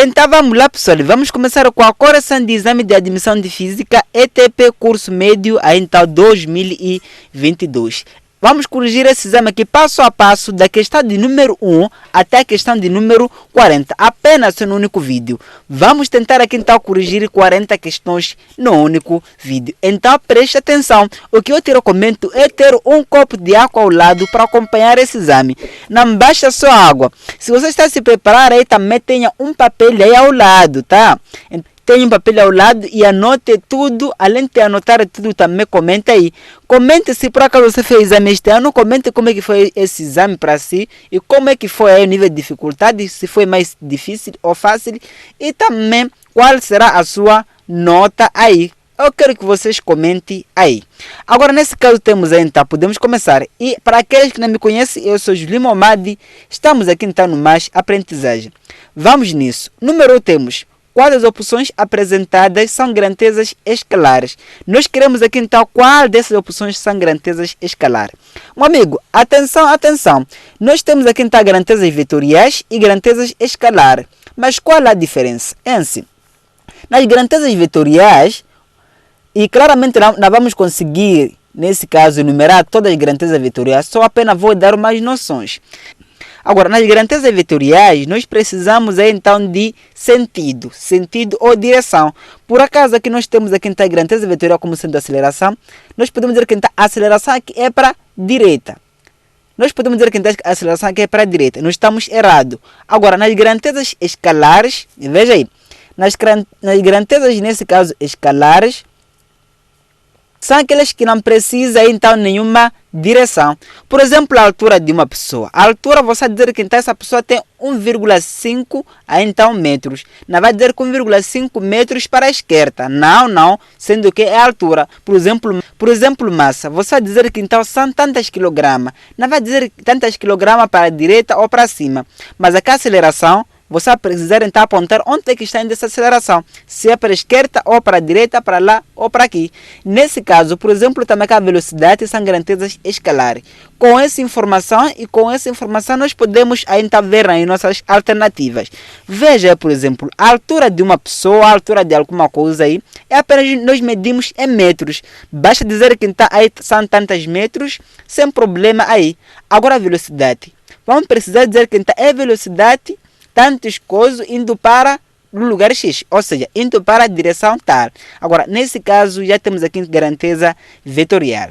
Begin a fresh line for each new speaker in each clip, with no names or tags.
Então vamos lá, pessoal, vamos começar com a correção de exame de admissão de física ETP curso médio então 2022. Vamos corrigir esse exame aqui passo a passo da questão de número 1 até a questão de número 40, apenas no único vídeo. Vamos tentar aqui então corrigir 40 questões no único vídeo. Então preste atenção, o que eu te recomendo é ter um copo de água ao lado para acompanhar esse exame. Não basta só água. Se você está se preparar aí, também tenha um papel aí ao lado, tá? Tenha um papel ao lado e anote tudo. Além de anotar tudo, também comenta aí. Comente se por acaso você fez exame este ano. Comente como é que foi esse exame para si. E como é que foi aí o nível de dificuldade. Se foi mais difícil ou fácil. E também qual será a sua nota aí. Eu quero que vocês comentem aí. Agora, nesse caso, temos aí, então, podemos começar. E para aqueles que não me conhecem, eu sou Julinho Momadi. Estamos aqui, então, no Mais Aprendizagem. Vamos nisso. Número 1 temos: quais das opções apresentadas são grandezas escalares? Nós queremos aqui então qual dessas opções são grandezas escalares. Meu amigo, atenção, atenção. Nós temos aqui então grandezas vetoriais e grandezas escalares. Mas qual é a diferença? Assim, nas grandezas vetoriais, e claramente não vamos conseguir, nesse caso, enumerar todas as grandezas vetoriais, só apenas vou dar umas noções. Agora, nas grandezas vetoriais, nós precisamos aí, então de sentido ou direção. Por acaso, aqui nós temos aqui então a grandeza vetorial como sendo aceleração. Nós podemos dizer que então, a aceleração aqui é para a direita. Nós podemos dizer que então, a aceleração aqui é para a direita. Nós estamos errados. Agora, nas grandezas escalares, veja aí. Nas grandezas, nesse caso, escalares, são aquelas que não precisam então nenhuma direção. Por exemplo, a altura de uma pessoa. A altura, você vai dizer que então essa pessoa tem 1,5 então metros. Não vai dizer que 1,5 metros para a esquerda. Não, sendo que é a altura. Por exemplo, massa. Você vai dizer que então são tantas quilogramas. Não vai dizer tantas quilogramas para a direita ou para cima. Mas aqui a aceleração, você vai precisar então apontar onde é que está indo essa aceleração. Se é para a esquerda ou para a direita, para lá ou para aqui. Nesse caso, por exemplo, também a velocidade são grandezas escalares. Com essa informação nós podemos então ver aí nossas alternativas. Veja, por exemplo, a altura de uma pessoa, a altura de alguma coisa aí, é apenas nós medimos em metros. Basta dizer que então, aí são tantos metros, sem problema aí. Agora a velocidade. Vamos precisar dizer que então, é velocidade tantas coisas indo para o lugar X, ou seja, indo para a direção tal. Agora, nesse caso, já temos aqui grandeza vetorial.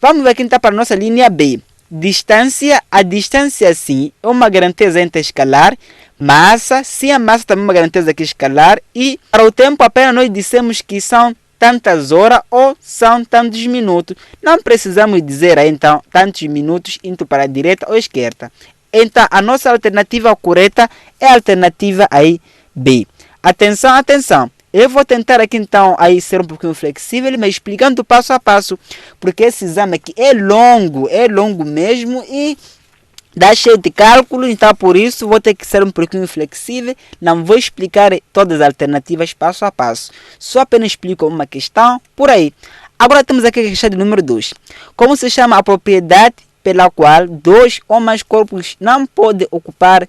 Vamos ver aqui então para a nossa linha B. Distância, a distância sim é uma grandeza interescalar. Massa, sim, a massa também é uma grandeza aqui escalar. E para o tempo apenas nós dissemos que são tantas horas ou são tantos minutos. Não precisamos dizer aí então tantos minutos indo para a direita ou esquerda. Então, a nossa alternativa correta é a alternativa aí B. Atenção, atenção. Eu vou tentar aqui então aí ser um pouquinho flexível, mas explicando passo a passo, porque esse exame aqui é longo mesmo e dá cheio de cálculo, então por isso vou ter que ser um pouquinho flexível. Não vou explicar todas as alternativas passo a passo, só apenas explico uma questão por aí. Agora temos aqui a questão de número 2. Como se chama a propriedade pela qual dois ou mais corpos não podem ocupar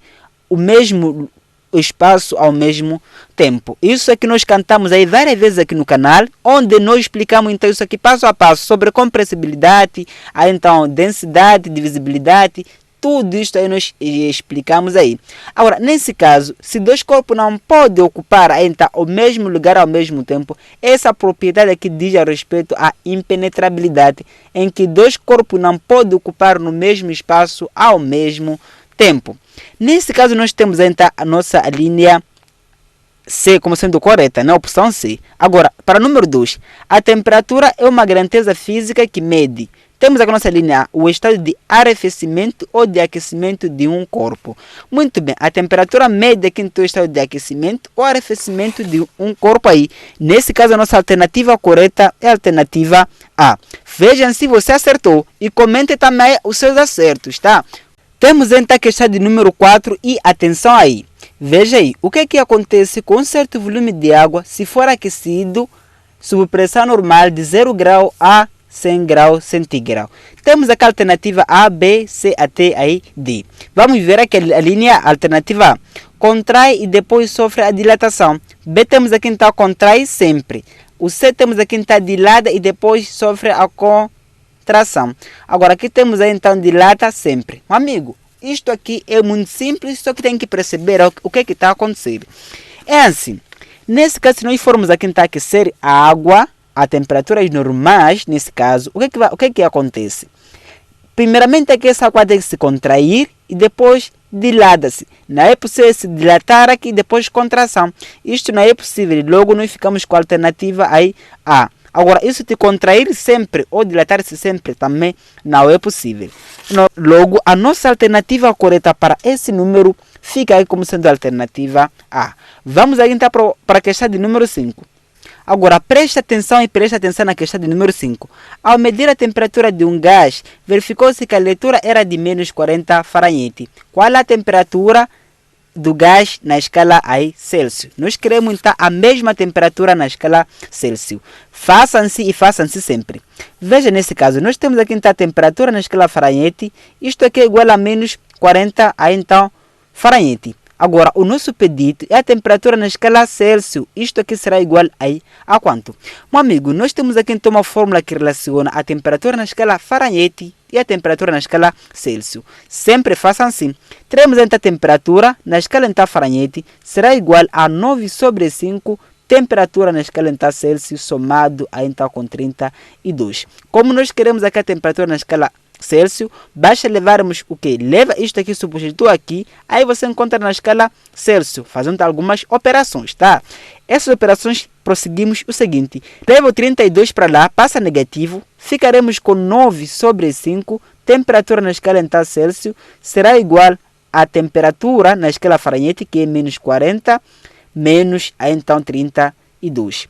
o mesmo espaço ao mesmo tempo? Isso é que nós cantamos aí várias vezes aqui no canal, onde nós explicamos então isso aqui passo a passo sobre compressibilidade, aí então densidade, divisibilidade, tudo isso aí nós explicamos aí. Agora, nesse caso, se dois corpos não podem ocupar aí, então, o mesmo lugar ao mesmo tempo, essa propriedade aqui diz a respeito à impenetrabilidade, em que dois corpos não podem ocupar no mesmo espaço ao mesmo tempo. Nesse caso, nós temos então a nossa linha C como sendo correta, na opção C. Agora, para o número 2, a temperatura é uma grandeza física que mede. Temos aqui a nossa linha A, o estado de arrefecimento ou de aquecimento de um corpo. Muito bem, a temperatura média aqui no estado de aquecimento ou arrefecimento de um corpo aí. Nesse caso, a nossa alternativa correta é a alternativa A. Vejam se você acertou e comente também os seus acertos, tá? Temos então a questão de número 4 e atenção aí. Veja aí, o que é que acontece com um certo volume de água se for aquecido sob pressão normal de 0 grau a 100 graus centígrados. Temos aqui a alternativa A, B, C até aí D. Vamos ver aqui a linha alternativa A. Contrai e depois sofre a dilatação. B temos aqui então contrai sempre. O C temos aqui então dilata e depois sofre a contração. Agora aqui temos aí então dilata sempre. Amigo, isto aqui é muito simples, só que tem que perceber o que está acontecendo. É assim, nesse caso, se nós formos aqui então aquecer a água a temperaturas normais, nesse caso, o que acontece? Primeiramente aqui essa água tem que se contrair e depois dilata-se. Não é possível se dilatar aqui e depois contração. Isto não é possível, logo nós ficamos com a alternativa aí A. Agora, isso de contrair sempre ou dilatar-se sempre também não é possível. Logo, a nossa alternativa correta para esse número fica aí como sendo a alternativa A. Vamos aí então para a questão de número 5. Agora, preste atenção na questão de número 5. Ao medir a temperatura de um gás, verificou-se que a leitura era de menos 40 Fahrenheit. Qual é a temperatura do gás na escala aí Celsius? Nós queremos então a mesma temperatura na escala Celsius. Façam-se e façam-se sempre. Veja nesse caso, nós temos aqui então a temperatura na escala Fahrenheit. Isto aqui é igual a menos 40 aí então Fahrenheit. Agora, o nosso pedido é a temperatura na escala Celsius. Isto aqui será igual aí a quanto? Meu amigo, nós temos aqui então uma fórmula que relaciona a temperatura na escala Fahrenheit e a temperatura na escala Celsius. Sempre façam assim. Teremos então a temperatura na escala então Fahrenheit será igual a 9 sobre 5 temperatura na escala então Celsius somado a então com 32. Como nós queremos aqui a temperatura na escala Celsius, basta levarmos o que? Leva isto aqui, substitua aqui, aí você encontra na escala Celsius, fazendo algumas operações, tá? Essas operações prosseguimos o seguinte: leva o 32 para lá, passa negativo, ficaremos com 9 sobre 5, temperatura na escala então Celsius, será igual a temperatura na escala Fahrenheit, que é menos 40, menos a então 32.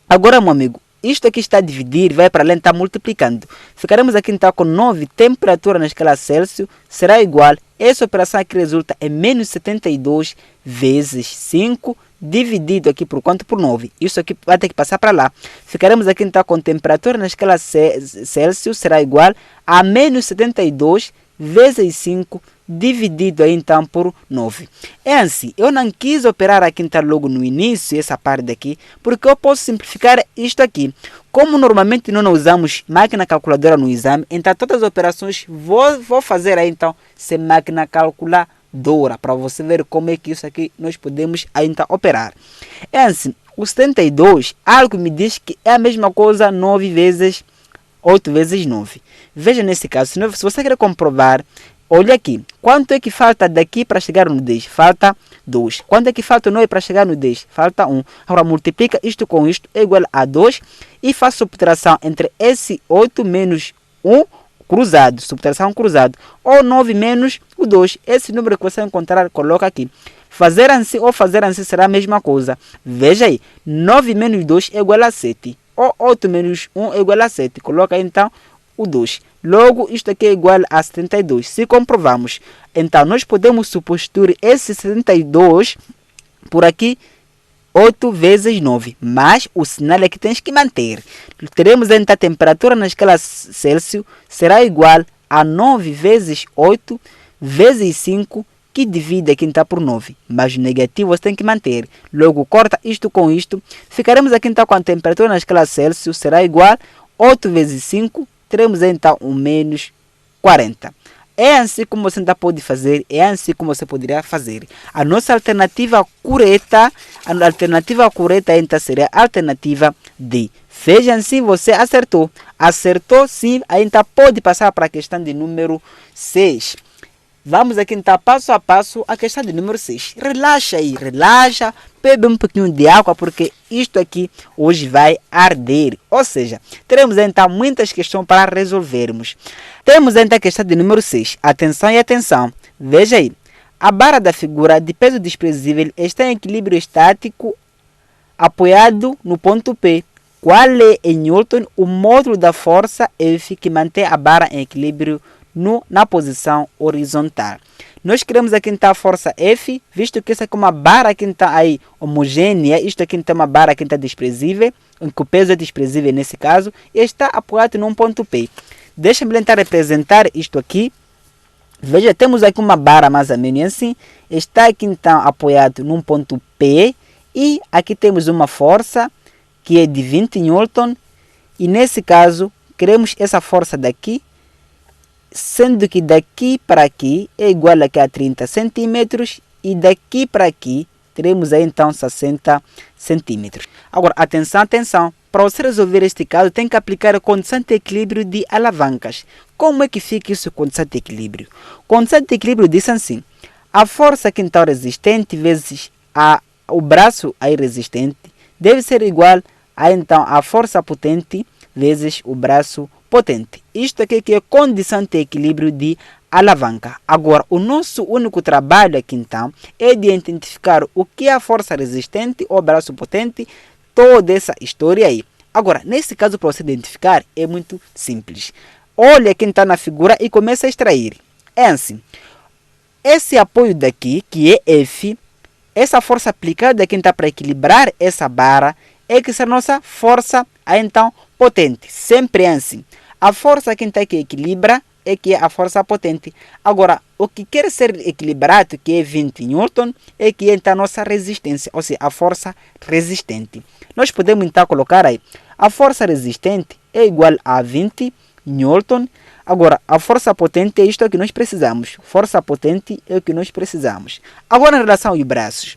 Agora, meu amigo, isto aqui está a dividir, vai para além, está multiplicando. Ficaremos aqui então com 9, temperatura na escala Celsius, será igual, essa operação aqui resulta em menos 72 vezes 5, dividido aqui por quanto? Por 9. Isso aqui vai ter que passar para lá. Ficaremos aqui então com temperatura na escala Celsius, será igual a menos 72 vezes 5, dividido aí então por 9. É assim, eu não quis operar aqui então logo no início, essa parte daqui, porque eu posso simplificar isto aqui. Como normalmente não usamos máquina calculadora no exame, então todas as operações vou fazer aí então sem máquina calculadora, para você ver como é que isso aqui nós podemos aí então operar. É assim, o 72, algo me diz que é a mesma coisa 9 vezes 8 vezes 9. Veja nesse caso, se você quer comprovar, olha aqui, quanto é que falta daqui para chegar no 10? Falta 2. Quanto é que falta 9 para chegar no 10? Falta 1. Agora multiplica isto com isto, é igual a 2. E faça subtração entre esse 8 menos 1 cruzado, subtração cruzado. Ou 9 menos o 2. Esse número que você encontrar, coloca aqui. Fazer assim ou fazer assim será a mesma coisa. Veja aí, 9 menos 2 é igual a 7. Ou 8 menos 1 é igual a 7. Coloca então o 2. Logo, isto aqui é igual a 72. Se comprovamos, então nós podemos substituir esse 72 por aqui 8 vezes 9. Mas o sinal é que tens que manter. Teremos então a temperatura na escala Celsius será igual a 9 vezes 8 vezes 5, que divide aqui então por 9. Mas o negativo você tem que manter. Logo, corta isto com isto. Ficaremos aqui então com a temperatura na escala Celsius será igual a 8 vezes 5. Teremos então um menos 40. É assim como você ainda pode fazer, é assim como você poderia fazer. A nossa alternativa correta então seria a alternativa D. Veja assim, você acertou. Acertou sim, ainda pode passar para a questão de número 6. Vamos aqui então passo a passo a questão de número 6. Relaxa aí, relaxa, bebe um pouquinho de água porque isto aqui hoje vai arder. Ou seja, teremos então muitas questões para resolvermos. Temos então a questão de número 6. Atenção e atenção. Veja aí. A barra da figura de peso desprezível está em equilíbrio estático apoiado no ponto P. Qual é em Newton o módulo da força F que mantém a barra em equilíbrio na posição horizontal? Nós queremos aqui então a força F, visto que essa aqui é uma barra que está aí homogênea, isto aqui então é uma barra que está desprezível, em que o peso é desprezível nesse caso, e está apoiado num ponto P. Deixa-me tentar representar isto aqui. Veja, temos aqui uma barra mais ou menos assim, está aqui então apoiado num ponto P, e aqui temos uma força que é de 20 Newton, e nesse caso queremos essa força daqui, sendo que daqui para aqui é igual aqui a 30 centímetros, e daqui para aqui teremos aí então 60 centímetros. Agora, atenção, atenção, para você resolver este caso tem que aplicar a condição de equilíbrio de alavancas. Como é que fica isso, condição de equilíbrio? Condição de equilíbrio diz assim: a força que então resistente vezes o braço aí resistente deve ser igual a então a força potente vezes o braço potente. Isto aqui que é condição de equilíbrio de alavanca. Agora, o nosso único trabalho aqui então é de identificar o que é a força resistente ou braço potente, toda essa história aí. Agora, nesse caso, para você identificar, é muito simples. Olha quem está na figura e começa a extrair. É assim. Esse apoio daqui, que é F, essa força aplicada aqui está para equilibrar essa barra, é que será a nossa força aí, então potente. Sempre é assim. A força que está que equilibra é que é a força potente. Agora, o que quer ser equilibrado, que é 20 Newton, é que é a nossa resistência, ou seja, a força resistente. Nós podemos então colocar aí, a força resistente é igual a 20 Newton. Agora, a força potente é isto que nós precisamos. Força potente é o que nós precisamos. Agora, em relação aos braços,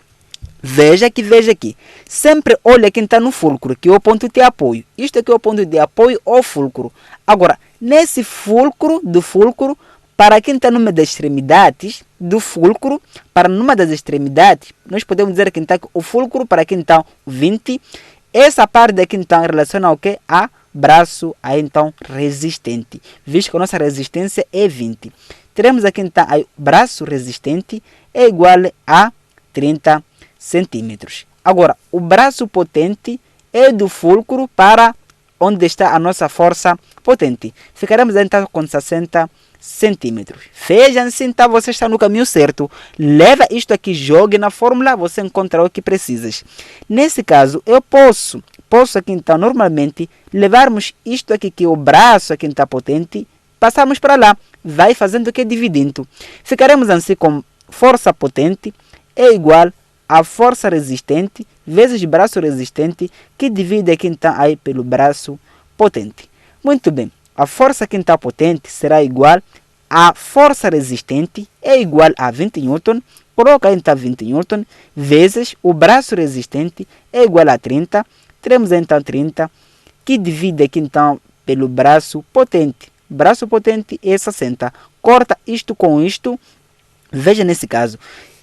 veja aqui. Sempre olha quem está no fulcro, que é o ponto de apoio. Isto aqui é o ponto de apoio ou fulcro. Agora, nesse fulcro, para quem está numa das extremidades do fulcro, para numa das extremidades, nós podemos dizer que está o fulcro para quem está 20. Essa parte daqui então relaciona ao que? A braço aí então resistente, visto que a nossa resistência é 20. Teremos aqui então aí, braço resistente é igual a 30 centímetros. Agora, o braço potente é do fulcro para onde está a nossa força potente. Ficaremos então com 60 centímetros. Vejam-se, então você está no caminho certo. Leva isto aqui, jogue na fórmula, você encontra o que precisas. Nesse caso, eu posso aqui então, normalmente, levarmos isto aqui, que é o braço aqui está potente, passarmos para lá. Vai fazendo o que? Dividindo. Ficaremos assim com força potente é igual a força resistente vezes braço resistente, que divide aqui então aí pelo braço potente. Muito bem, a força que está potente será igual a força resistente é igual a 20 Newton, coloca aí então 20 Newton, vezes o braço resistente é igual a 30, teremos então 30, que divide aqui então pelo braço potente. Braço potente é 60. Corta isto com isto, veja nesse caso.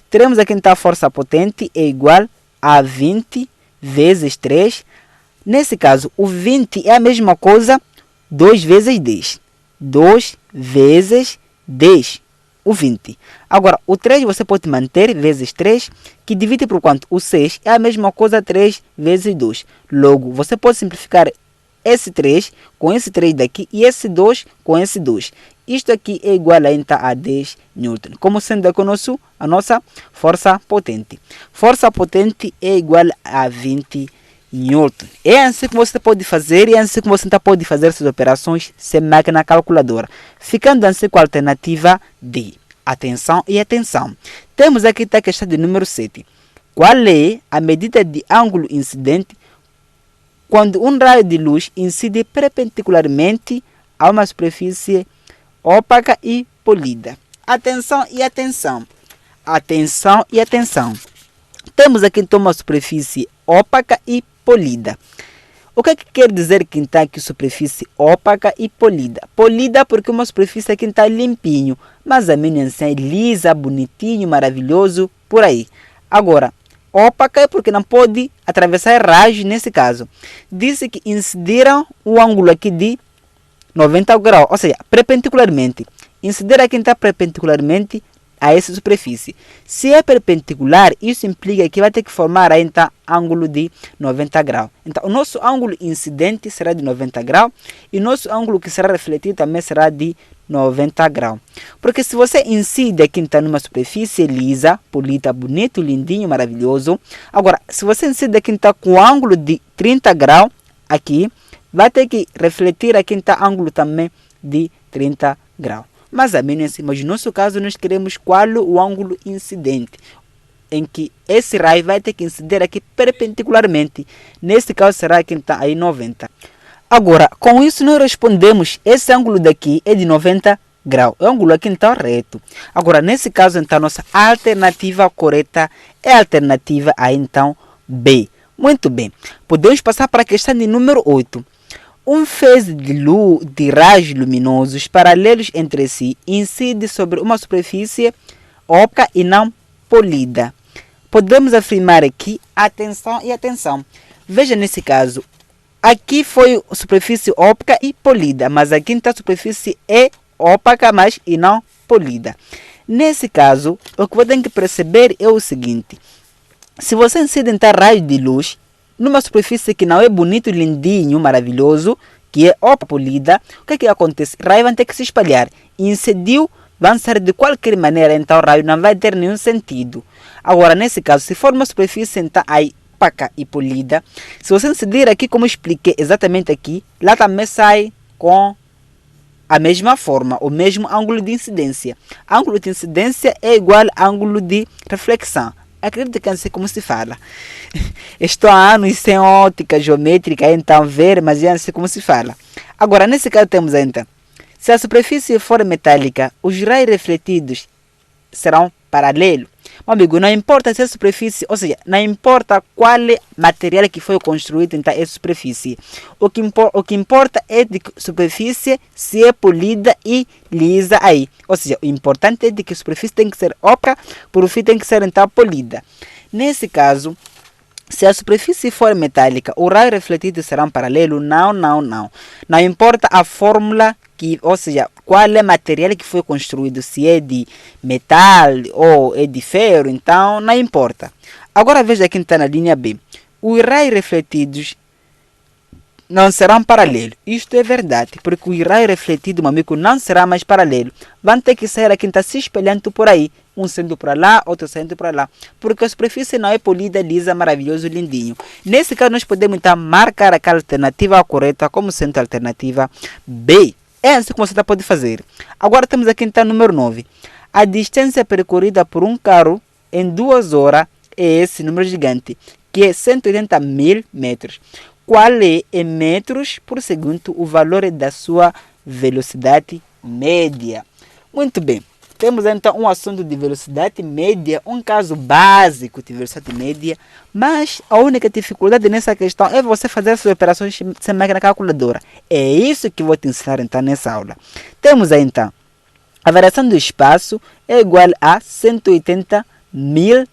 Teremos aqui então a força potente é igual a 20 vezes 3. Nesse caso, o 20 é a mesma coisa, 2 vezes 10. 2 vezes 10, o 20. Agora, o 3 você pode manter, vezes 3, que divide por quanto? O 6 é a mesma coisa, 3 vezes 2. Logo, você pode simplificar esse 3 com esse 3 daqui e esse 2 com esse 2. Isto aqui é igual a, então, a 10 Newton. Como sendo aqui a nossa força potente. Força potente é igual a 20 Newton. É assim que você pode fazer e é assim que você pode fazer essas operações sem máquina calculadora. Ficando assim com a alternativa D. Atenção e atenção. Temos aqui a questão de número 7. Qual é a medida de ângulo incidente quando um raio de luz incide perpendicularmente a uma superfície opaca e polida? Atenção e atenção. Atenção e atenção. Temos aqui então uma superfície opaca e polida. O que quer dizer que está aqui superfície opaca e polida? Polida porque uma superfície aqui está limpinho, mas a minha é lisa, bonitinho, maravilhoso, por aí. Agora, opaca é porque não pode atravessar raios nesse caso. Disse que incidiram o ângulo aqui de 90 graus, ou seja, perpendicularmente. Incidir aqui está perpendicularmente a essa superfície. Se é perpendicular, isso implica que vai ter que formar aí, então, ângulo de 90 graus. Então, o nosso ângulo incidente será de 90 graus e o nosso ângulo que será refletido também será de 90 graus. Porque se você incide aqui então numa superfície lisa, polida, bonito, lindinho, maravilhoso. Agora, se você incide aqui então com ângulo de 30 graus, aqui, vai ter que refletir aqui então ângulo também de 30 graus. Mas a menos assim, mas no nosso caso nós queremos qual o ângulo incidente, em que esse raio vai ter que incidir aqui perpendicularmente. Nesse caso será aqui então aí 90. Agora, com isso nós respondemos, esse ângulo daqui é de 90 graus. O ângulo aqui então reto. Agora, nesse caso então, nossa alternativa correta é a alternativa aí então B. Muito bem. Podemos passar para a questão de número 8. Um feixe de raios luminosos paralelos entre si incide sobre uma superfície óptica e não polida. Podemos afirmar aqui, atenção e atenção. Veja nesse caso, aqui foi superfície óptica e polida, mas aqui está a superfície é óptica, mas e não polida. Nesse caso, o que você tem que perceber é o seguinte. Se você incide então raios de luz numa superfície que não é bonito, lindinho, maravilhoso, que é óptica polida, o que acontece? O raio vai ter que se espalhar. Incidiu, vai ser de qualquer maneira, então o raio não vai ter nenhum sentido. Agora, nesse caso, se for uma superfície então aí opaca e polida, se você incidir aqui, como expliquei exatamente aqui, lá também sai com a mesma forma, o mesmo ângulo de incidência. Ângulo de incidência é igual a ângulo de reflexão. Acredito que é assim como se fala. Estou há anos sem ótica geométrica, então ver, mas é assim como se fala. Agora, nesse caso temos então, se a superfície for metálica, os raios refletidos serão paralelos. Meu amigo, não importa se a superfície, ou seja, não importa qual material que foi construído então essa superfície. O que importa é de que a superfície se é polida e lisa aí. Ou seja, o importante é de que a superfície tem que ser óptica, por fim tem que ser então polida. Nesse caso, se a superfície for metálica, os raios refletidos serão paralelos? Não. Não importa a fórmula, ou seja, qual é o material que foi construído, se é de metal ou é de ferro, então não importa. Agora veja aqui está na linha B. Os raios refletidos não serão paralelos. Isto é verdade, porque o raio refletido, meu amigo, não será mais paralelo. Vão ter que sair aqui, está se espelhando por aí. Um sendo para lá, outro sendo para lá. Porque a superfície não é polida, lisa, maravilhoso, lindinho. Nesse caso, nós podemos então marcar aquela alternativa correta como sendo a alternativa B. É assim como você pode fazer. Agora temos aqui então número 9. A distância percorrida por um carro em 2 horas é esse número gigante, que é 180 mil metros. Qual é em metros por segundo o valor da sua velocidade média? Muito bem. Temos então um assunto de velocidade média, um caso básico de velocidade média, mas a única dificuldade nessa questão é você fazer as suas operações sem máquina calculadora. É isso que vou te ensinar então nessa aula. Temos aí então, a variação do espaço é igual a 180 mil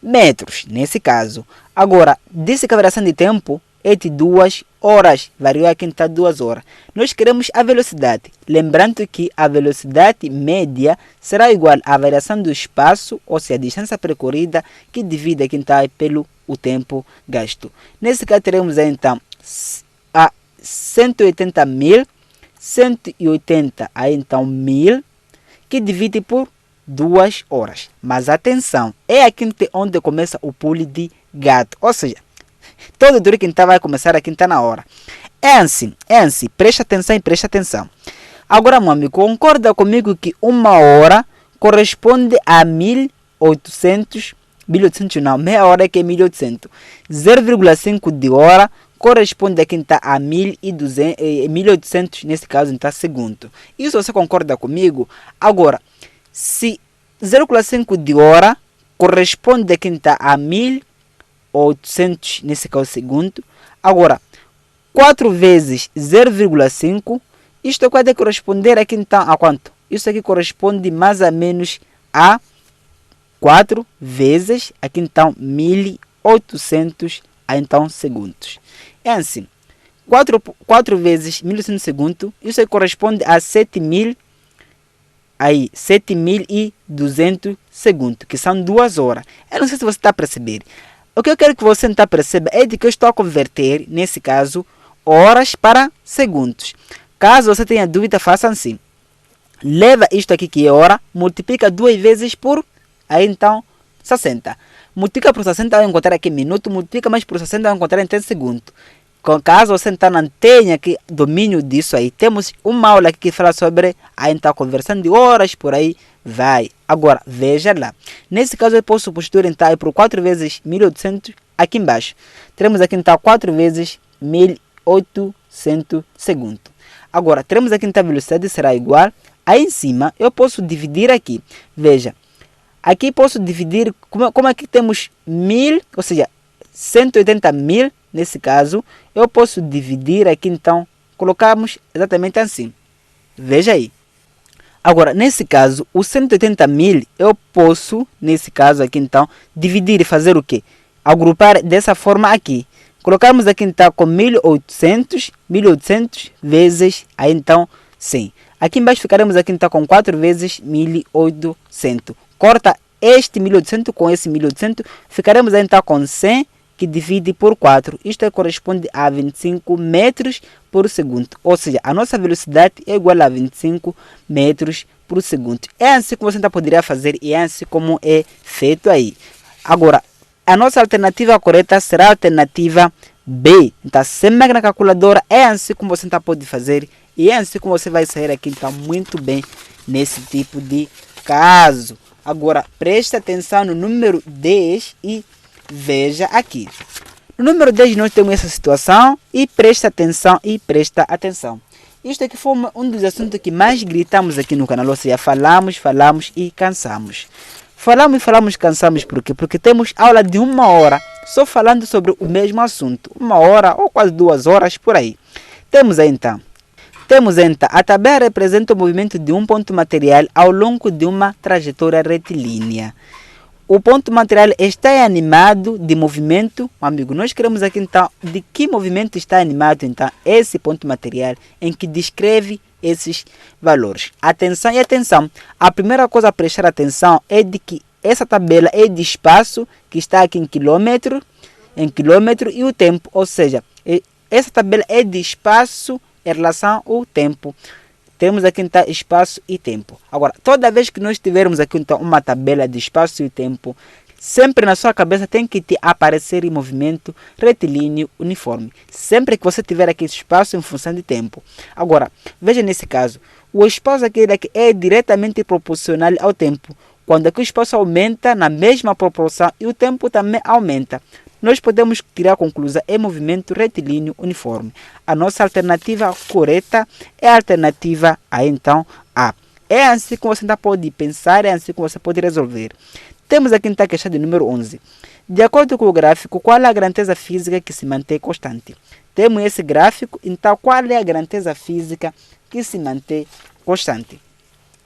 metros, nesse caso. Agora, disse que a variação de tempo é de 2 horas, variou aqui está 2 horas. Nós queremos a velocidade, lembrando que a velocidade média será igual à variação do espaço, ou seja, a distância percorrida, que divide aqui está pelo o tempo gasto. Nesse caso teremos então a 180 mil, 180 aí então mil, que divide por 2 horas. Mas atenção, é aqui onde começa o pulo de gato, ou seja, todo duro que vai começar aqui está na hora. É assim, presta atenção. Agora, meu amigo, concorda comigo que 1 hora corresponde a 1800 não, meia hora que é 1800. 0,5 de hora corresponde aqui então a 1800, nesse caso, então, segundo. Isso você concorda comigo? Agora, se 0,5 de hora corresponde aqui então a 1800, nesse caso, segundo. Agora, 4 vezes 0,5, isto pode corresponder aqui então a quanto? Isso aqui corresponde mais ou menos a 4 vezes, aqui então, 1800 então segundos. É assim, 4 vezes 1800 segundos, isso aqui corresponde a 7.200 segundos, que são 2 horas. Eu não sei se você está a perceber. O que eu quero que você então perceba é de que eu estou a converter, nesse caso, horas para segundos. Caso você tenha dúvida, faça assim. leva isto aqui que é hora, multiplica 2 vezes por, aí então, 60. Multiplica por 60, vai encontrar aqui minuto, multiplica mais por 60, vai encontrar em 30 segundos. Caso você então não tenha aqui domínio disso aí, temos uma aula aqui que fala sobre a então, conversão de horas, por aí vai. Agora, veja lá. Nesse caso, eu posso substituir então por 4 vezes 1800 aqui embaixo. Teremos aqui então 4 vezes 1800 segundos. Agora, teremos aqui então a velocidade será igual. Aí em cima, eu posso dividir aqui. Veja, aqui posso dividir, como aqui temos 1000, ou seja, 180 mil, nesse caso, eu posso dividir aqui então, colocamos exatamente assim. Veja aí. Agora, nesse caso, os 180 mil, eu posso, nesse caso aqui então, dividir e fazer o quê? Agrupar dessa forma aqui. Colocamos aqui então com 1800 vezes, aí então 100. Aqui embaixo ficaremos aqui então com 4 vezes 1800. Corta este 1800 com esse 1800, ficaremos aí então com 100 que divide por 4. Isto corresponde a 25 metros por segundo. Ou seja, a nossa velocidade é igual a 25 metros por segundo. É assim como você então poderia fazer e é assim como é feito aí. Agora, a nossa alternativa correta será a alternativa B. Então, sem máquina calculadora, é assim como você então pode fazer e é assim como você vai sair aqui então muito bem nesse tipo de caso. Agora, preste atenção no número 10 e veja aqui. No número 10 nós temos essa situação e presta atenção. Isto aqui foi um dos assuntos que mais gritamos aqui no canal, ou seja, falamos e cansamos. Falamos, cansamos, por quê? Porque temos aula de 1 hora só falando sobre o mesmo assunto. 1 hora ou quase 2 horas por aí. Temos então, a tabela representa o movimento de um ponto material ao longo de uma trajetória retilínea. O ponto material está animado de movimento, amigo. Nós queremos aqui então de que movimento está animado então esse ponto material em que descreve esses valores. Atenção e atenção. A primeira coisa a prestar atenção é de que essa tabela é de espaço que está aqui em quilômetro e o tempo, ou seja, essa tabela é de espaço em relação ao tempo. Temos aqui então espaço e tempo. Agora, toda vez que nós tivermos aqui então uma tabela de espaço e tempo, sempre na sua cabeça tem que te aparecer em movimento retilíneo uniforme. Sempre que você tiver aqui espaço em função de tempo. Agora, veja nesse caso, o espaço aqui é diretamente proporcional ao tempo. Quando aqui o espaço aumenta na mesma proporção e o tempo também aumenta, nós podemos tirar a conclusão é movimento retilíneo uniforme. A nossa alternativa correta é a alternativa A, então A. É assim que você pode pensar, é assim que você pode resolver. Temos aqui então a questão de número 11. De acordo com o gráfico, qual é a grandeza física que se mantém constante? Temos esse gráfico, então qual é a grandeza física que se mantém constante?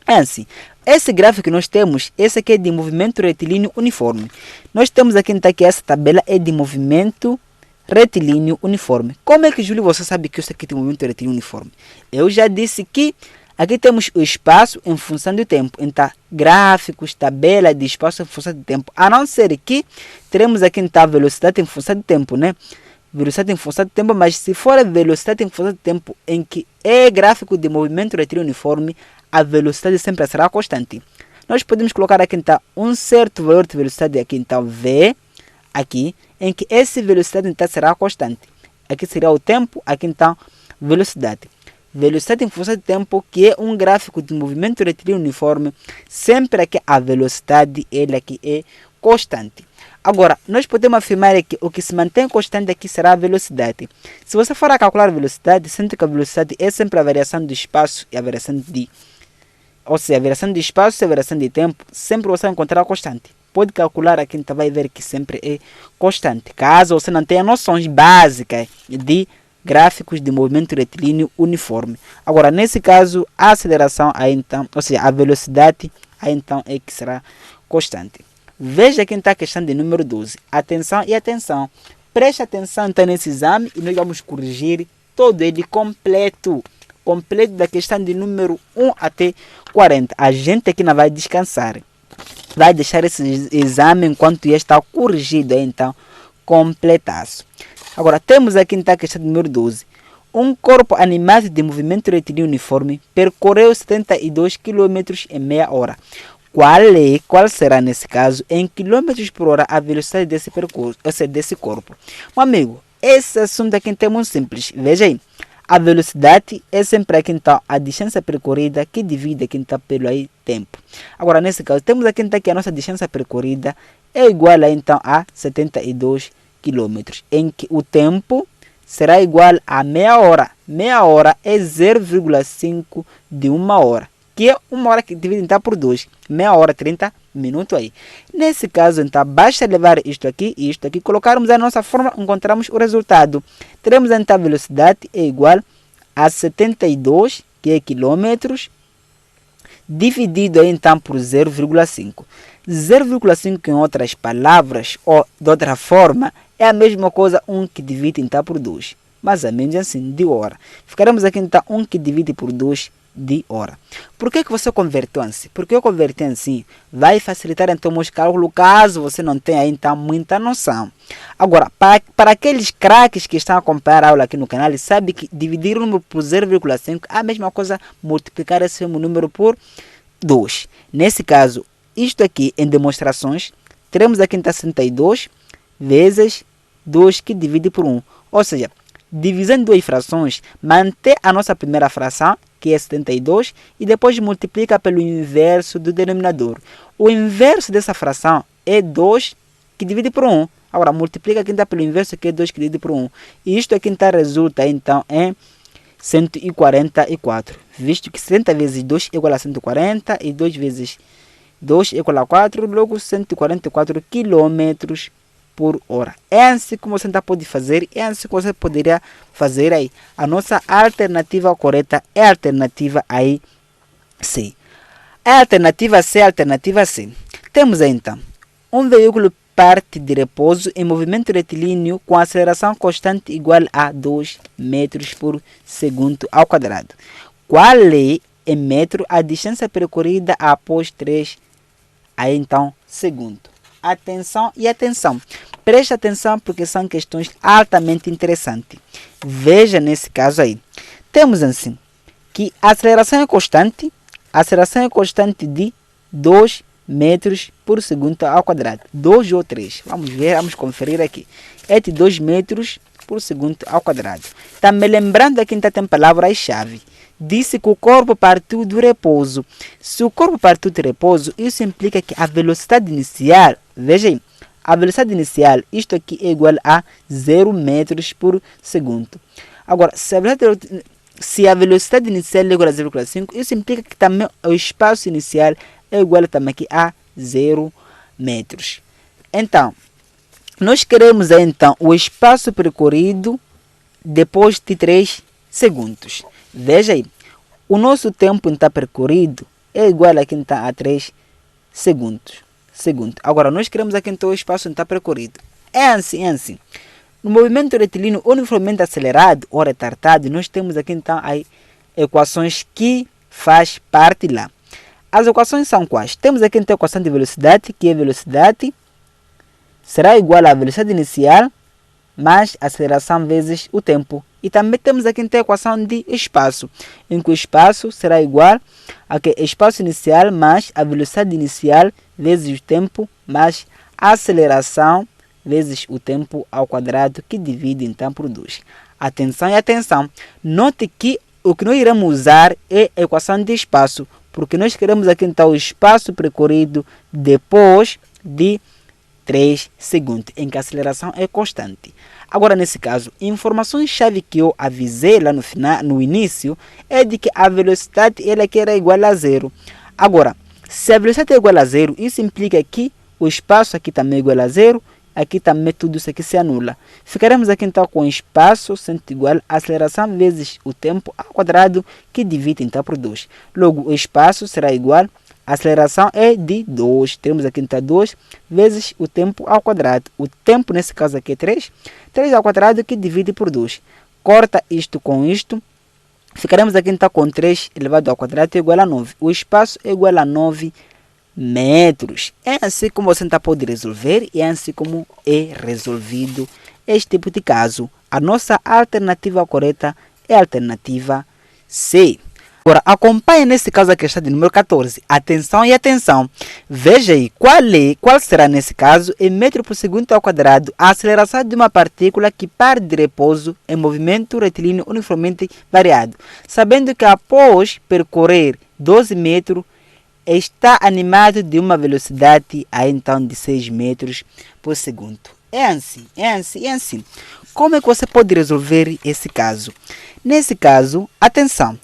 É assim, esse gráfico que nós temos, esse aqui é de movimento retilíneo uniforme. Nós temos aqui então que essa tabela é de movimento retilíneo uniforme. Como é que, Júlio, você sabe que isso aqui tem movimento retilíneo uniforme? Eu já disse que aqui temos o espaço em função do tempo. Então, gráficos, tabela de espaço em função do tempo. A não ser que teremos aqui então a velocidade em função do tempo, né? Velocidade em função do tempo, mas se for a velocidade em função do tempo em que é gráfico de movimento retilíneo uniforme, a velocidade sempre será constante. Nós podemos colocar aqui então um certo valor de velocidade aqui então V, aqui, em que essa velocidade então será constante. Aqui será o tempo, aqui então velocidade. Velocidade em função do tempo, que é um gráfico de movimento retilíneo uniforme, sempre aqui a velocidade ele aqui é constante. Agora, nós podemos afirmar que o que se mantém constante aqui será a velocidade. Se você for a calcular a velocidade, sente que a velocidade é sempre a variação do espaço e a variação de... Ou seja, a variação de espaço e a variação de tempo, sempre você vai encontrar a constante. Pode calcular aqui, então vai ver que sempre é constante. Caso você não tenha noções básicas de gráficos de movimento retilíneo uniforme. Agora, nesse caso, a aceleração, aí então, ou seja, a velocidade, aí então é que será constante. Veja aqui então a questão de número 12. Atenção e atenção. Preste atenção então nesse exame e nós vamos corrigir todo ele completo. Completo da questão de número 1 até 40. A gente aqui não vai descansar. Vai deixar esse exame enquanto já está corrigido, então, completaço. Agora, temos aqui então a questão de número 12. Um corpo animado de movimento retilíneo uniforme percorreu 72 km em meia hora. Qual será, nesse caso, em quilômetros por hora, a velocidade desse percurso, ou seja, desse corpo? Meu amigo, esse assunto aqui é muito simples. Veja aí. A velocidade é sempre aqui, então, a distância percorrida que divide aqui, então, pelo aí, tempo. Agora, nesse caso, temos aqui, então, que a nossa distância percorrida é igual a, então, a 72 km, em que o tempo será igual a meia hora. Meia hora é 0,5 de uma hora, que é uma hora que divide então por 2. Meia hora, 30 minutos aí. Nesse caso, então, basta levar isto aqui e isto aqui, colocarmos a nossa forma, encontramos o resultado. Teremos então a velocidade é igual a 72, que é quilômetros, dividido aí, então por 0,5. 0,5 em outras palavras, ou de outra forma, é a mesma coisa 1 que divide então por 2. Mais ou menos assim, de hora. Ficaremos aqui então 1 que divide por 2 de hora. Por que você converteu assim? Porque eu converti assim, vai facilitar então os cálculos, caso você não tenha aí, então muita noção. Agora, para aqueles craques que estão a acompanhar a aula aqui no canal, sabe que dividir o número por 0,5 é a mesma coisa multiplicar esse número por 2. Nesse caso, isto aqui em demonstrações, teremos aqui então 62 vezes 2 que divide por 1. Ou seja, divisando duas frações, mantém a nossa primeira fração, que é 72, e depois multiplica pelo inverso do denominador. O inverso dessa fração é 2 que divide por 1. Agora, multiplica aqui então pelo inverso, que é 2 que divide por 1. E isto aqui então resulta então em 144, visto que 60 vezes 2 é igual a 140, e 2 vezes 2 é igual a 4, logo 144 km por hora. É assim como você pode fazer, é assim que você poderia fazer aí. A nossa alternativa correta é a alternativa aí C. A alternativa C, a alternativa C. Temos aí, então, um veículo parte de repouso em movimento retilíneo com aceleração constante igual a 2 metros por segundo ao quadrado. Qual é, em metro, a distância percorrida após 3 aí, então, segundos? Atenção e atenção. Preste atenção porque são questões altamente interessantes. Veja nesse caso aí. Temos assim que a aceleração é constante. A aceleração é constante de 2 metros por segundo ao quadrado. 2 ou 3. Vamos ver, vamos conferir aqui. É de 2 metros por segundo ao quadrado. Está me lembrando aqui que tem palavras-chave. Disse que o corpo partiu do repouso. Se o corpo partiu do repouso, isso implica que a velocidade inicial, veja aí, a velocidade inicial, isto aqui é igual a 0 metros por segundo. Agora, se a velocidade inicial é igual a 0,5, isso implica que também o espaço inicial é igual também aqui a 0 metros. Então, nós queremos então o espaço percorrido depois de 3 segundos. Veja aí, o nosso tempo então percorrido é igual aqui então a 3 segundos. Agora, nós queremos aqui então o espaço então percorrido. É assim. No movimento retilíneo uniformemente acelerado ou retardado, nós temos aqui então as equações que faz parte lá. As equações são quais? Temos aqui então a equação de velocidade, que é velocidade será igual à velocidade inicial mais aceleração vezes o tempo. E também temos aqui então a equação de espaço, em que o espaço será igual a que espaço inicial mais a velocidade inicial vezes o tempo mais a aceleração vezes o tempo ao quadrado, que divide então por 2. Atenção e atenção. Note que o que nós iremos usar é a equação de espaço, porque nós queremos aqui então o espaço percorrido depois de 3 segundos, em que a aceleração é constante. Agora, nesse caso, informações-chave que eu avisei lá no início é de que a velocidade ela que era igual a 0. Agora, se a velocidade é igual a 0, isso implica que o espaço aqui também é igual a 0, aqui também tudo isso aqui se anula. Ficaremos aqui então com o espaço sendo igual a aceleração vezes o tempo ao quadrado, que divide então por 2. Logo, o espaço será igual, a aceleração é de 2. Temos aqui então 2 vezes o tempo ao quadrado. O tempo nesse caso aqui é 3. 3 ao quadrado, que divide por 2. Corta isto com isto. Ficaremos aqui então com 3 elevado ao quadrado é igual a 9. O espaço é igual a 9 metros. É assim como você pode resolver e é assim como é resolvido este tipo de caso. A nossa alternativa correta é a alternativa C. Agora, acompanhe nesse caso a questão de número 14. Atenção e atenção. Veja aí qual será nesse caso, em metro por segundo ao quadrado, a aceleração de uma partícula que parte de repouso em movimento retilíneo uniformemente variado. Sabendo que após percorrer 12 metros, está animado de uma velocidade aí então de 6 metros por segundo. É assim. Como é que você pode resolver esse caso? Nesse caso, atenção.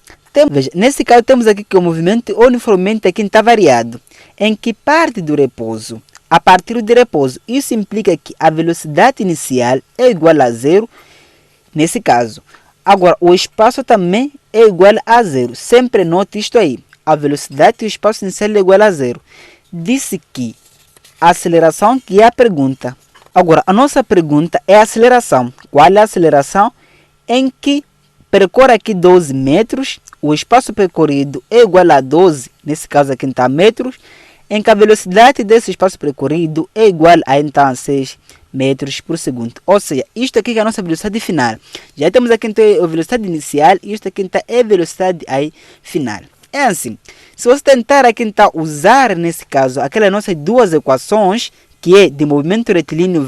Veja, nesse caso temos aqui que o movimento uniformemente aqui está variado, em que parte do repouso. A partir do repouso, isso implica que a velocidade inicial é igual a zero, nesse caso. Agora, o espaço também é igual a zero. Sempre note isto aí. A velocidade e o espaço inicial é igual a zero. Disse que a aceleração que é a pergunta. Agora, a nossa pergunta é a aceleração. Qual é a aceleração? Em que percorre aqui 12 metros, o espaço percorrido é igual a 12, nesse caso aqui está metros, em que a velocidade desse espaço percorrido é igual a então a 6 metros por segundo. Ou seja, isto aqui é a nossa velocidade final. Já temos aqui então a velocidade inicial e isto aqui então é a velocidade aí final. É assim, se você tentar aqui então usar nesse caso aquelas nossas duas equações, que é de movimento retilíneo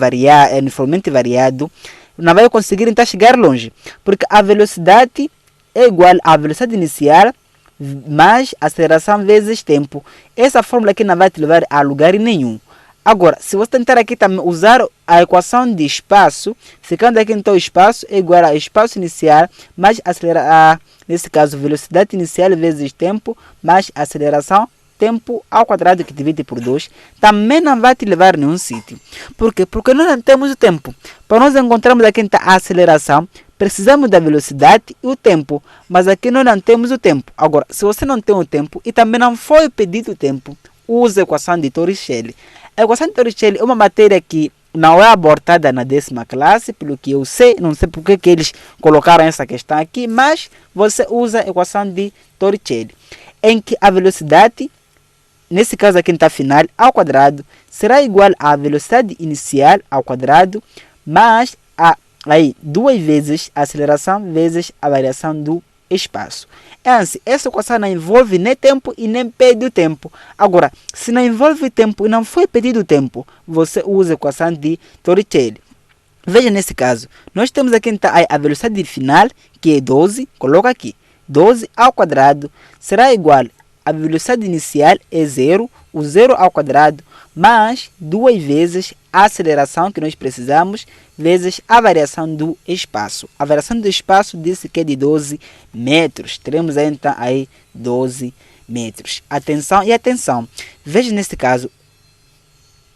uniformemente variado, não vai conseguir então chegar longe, porque a velocidade é igual à velocidade inicial mais aceleração vezes tempo. Essa fórmula aqui não vai te levar a lugar nenhum. Agora, se você tentar aqui também usar a equação de espaço, ficando aqui então o espaço é igual a espaço inicial mais nesse caso velocidade inicial vezes tempo mais aceleração tempo ao quadrado que divide por 2, também não vai te levar a nenhum sítio. Por quê? Porque nós não temos o tempo. Para nós encontrarmos aqui a aceleração, precisamos da velocidade e o tempo, mas aqui nós não temos o tempo. Agora, se você não tem o tempo e também não foi pedido o tempo, use a equação de Torricelli. A equação de Torricelli é uma matéria que não é abordada na 10ª classe, pelo que eu sei, não sei porque que eles colocaram essa questão aqui, mas você usa a equação de Torricelli, em que a velocidade, nesse caso aqui está final, ao quadrado, será igual à velocidade inicial ao quadrado, mais aí 2 vezes a aceleração vezes a variação do espaço. Assim, essa equação não envolve nem tempo e nem pede o tempo. Agora, se não envolve tempo e não foi pedido o tempo, você usa a equação de Torricelli. Veja nesse caso, nós temos aqui então a velocidade final, que é 12, coloca aqui, 12 ao quadrado será igual a velocidade inicial é 0, o 0 ao quadrado, mais 2 vezes a aceleração que nós precisamos, vezes a variação do espaço. A variação do espaço disse que é de 12 metros. Teremos então aí 12 metros. Atenção e atenção. Veja nesse caso,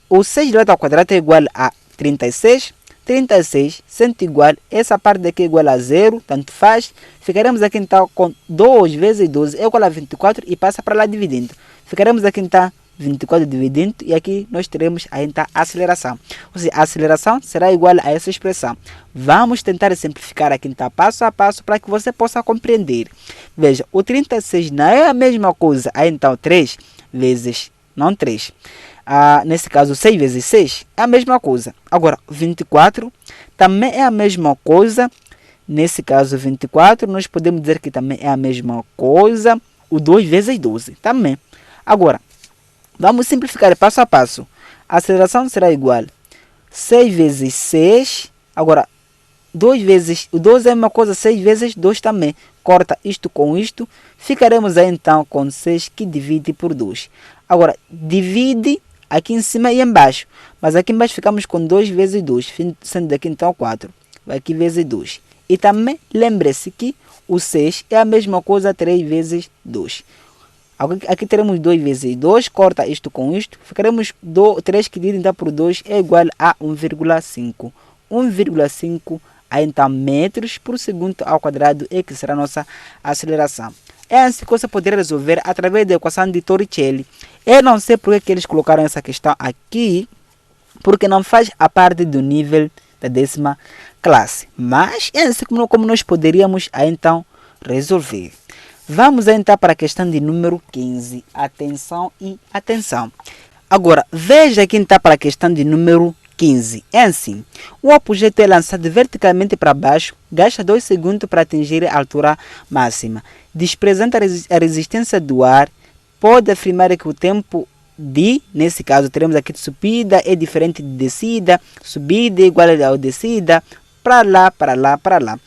o 6 elevado ao quadrado é igual a 36. 36 sendo igual, essa parte daqui é igual a 0, tanto faz. Ficaremos aqui então com 2 vezes 12 é igual a 24 e passa para lá dividindo. Ficaremos aqui então 24 dividindo e aqui nós teremos a então a aceleração. Ou seja, a aceleração será igual a essa expressão. Vamos tentar simplificar aqui então passo a passo para que você possa compreender. Veja, o 36 não é a mesma coisa a então 3 vezes, não 3. Nesse caso 6 vezes 6 é a mesma coisa. Agora 24 também é a mesma coisa. Nesse caso 24 nós podemos dizer que também é a mesma coisa. O 2 vezes 12 também. Agora vamos simplificar passo a passo. A aceleração será igual a 6 vezes 6. Agora 2 vezes o 12 é a mesma coisa, 6 vezes 2 também. Corta isto com isto. Ficaremos aí então com 6 que divide por 2. Agora divide aqui em cima e embaixo, mas aqui embaixo ficamos com 2 vezes 2, sendo daqui então 4, vai aqui vezes 2. E também lembre-se que o 6 é a mesma coisa 3 vezes 2. Aqui teremos 2 vezes 2, corta isto com isto, ficaremos 3 que dividido então por 2 é igual a 1,5. 1,5 a então metros por segundo ao quadrado é que será a nossa aceleração. É assim que você poderia resolver através da equação de Torricelli. Eu não sei porque que eles colocaram essa questão aqui, porque não faz a parte do nível da 10ª classe. Mas é assim como nós poderíamos então resolver. Vamos então para a questão de número 15. Atenção e atenção. Agora, veja aqui então para a questão de número 15. É assim, o objeto é lançado verticalmente para baixo, gasta 2 segundos para atingir a altura máxima. Desprezando a resistência do ar, pode afirmar que o tempo nesse caso teremos aqui de subida é diferente de descida, subida é igual a descida, para lá, para lá, para lá.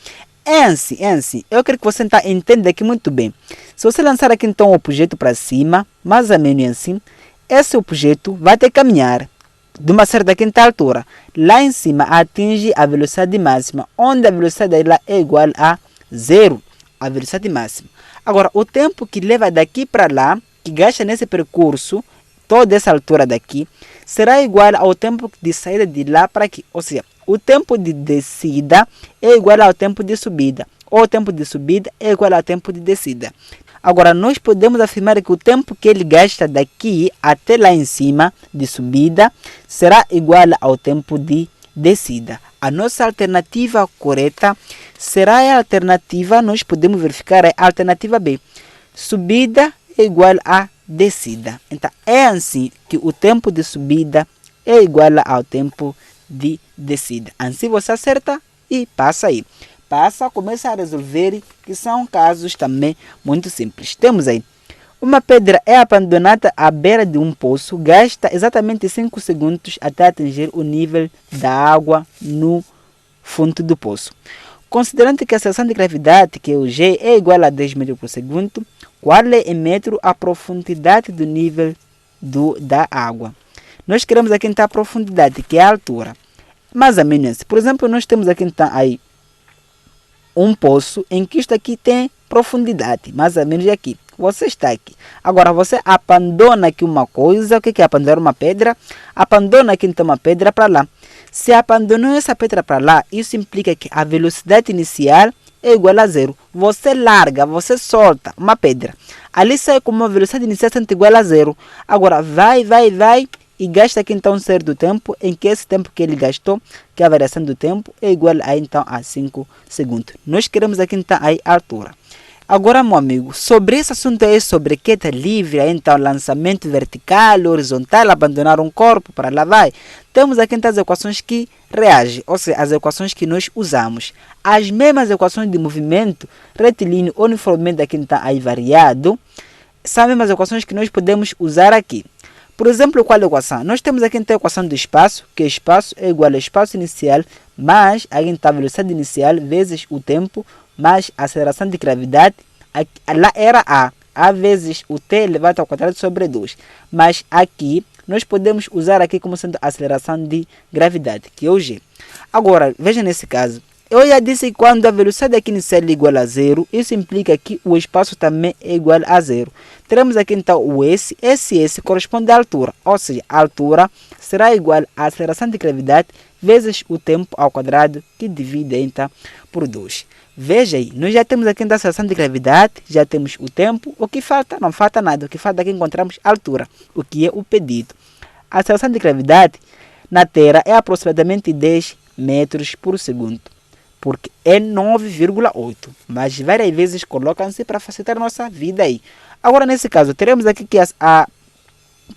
É assim, eu quero que você entenda aqui muito bem. Se você lançar aqui então o objeto para cima, mais ou menos assim, esse objeto vai ter que caminhar de uma certa quinta altura. Lá em cima atinge a velocidade máxima, onde a velocidade dela é igual a 0, a velocidade máxima. Agora, o tempo que leva daqui para lá, que gasta nesse percurso, toda essa altura daqui, será igual ao tempo de saída de lá para aqui. Ou seja, o tempo de descida é igual ao tempo de subida, ou o tempo de subida é igual ao tempo de descida. Agora, nós podemos afirmar que o tempo que ele gasta daqui até lá em cima, de subida, será igual ao tempo de descida. A nossa alternativa correta será a alternativa, nós podemos verificar a alternativa B. Subida é igual a descida. Então, é assim que o tempo de subida é igual ao tempo de descida. Assim você acerta e passa aí. Passa, começa a resolver, que são casos também muito simples. Temos aí, uma pedra é abandonada à beira de um poço, gasta exatamente 5 segundos até atingir o nível da água no fundo do poço. Considerando que a aceleração de gravidade, que é o G, é igual a 10 metros por segundo, qual é em metro a profundidade do nível da água? Nós queremos aqui então a profundidade, que é a altura. Mais ou menos, por exemplo, nós temos aqui então aí um poço em que isto aqui tem profundidade, mais ou menos aqui. Você está aqui. Agora você abandona aqui uma coisa. O que é abandonar uma pedra? Abandona aqui então uma pedra para lá. Se abandonou essa pedra para lá, isso implica que a velocidade inicial é igual a 0. Você larga, você solta uma pedra. Ali sai com uma velocidade inicial igual a 0. Agora vai e gasta aqui então um certo tempo, em que esse tempo que ele gastou, que é a variação do tempo, é igual a então a 5 segundos. Nós queremos aqui então a altura. Agora, meu amigo, sobre esse assunto aí, sobre queda livre, então lançamento vertical, horizontal, abandonar um corpo, para lá vai. Temos aqui então as equações que reagem, ou seja, as equações que nós usamos. As mesmas equações de movimento retilíneo uniformemente aqui então aí variado, são as mesmas equações que nós podemos usar aqui. Por exemplo, qual é a equação? Nós temos aqui então a equação do espaço, que espaço é igual ao espaço inicial, mais aqui então a velocidade inicial vezes o tempo, mais a aceleração de gravidade, lá era A vezes o T elevado ao quadrado sobre 2. Mas aqui, nós podemos usar aqui como sendo a aceleração de gravidade, que é o G. Agora, veja nesse caso. Eu já disse que quando a velocidade aqui inicial é igual a 0, isso implica que o espaço também é igual a 0. Teremos aqui então o S. S corresponde à altura, ou seja, a altura será igual à aceleração de gravidade vezes o tempo ao quadrado, que divide então por 2. Veja aí, nós já temos aqui então a aceleração de gravidade, já temos o tempo. O que falta? Não falta nada. O que falta aqui encontramos a altura, o que é o pedido. A aceleração de gravidade na Terra é aproximadamente 10 metros por segundo, porque é 9,8. Mas várias vezes colocam-se para facilitar a nossa vida aí. Agora, nesse caso, teremos aqui que a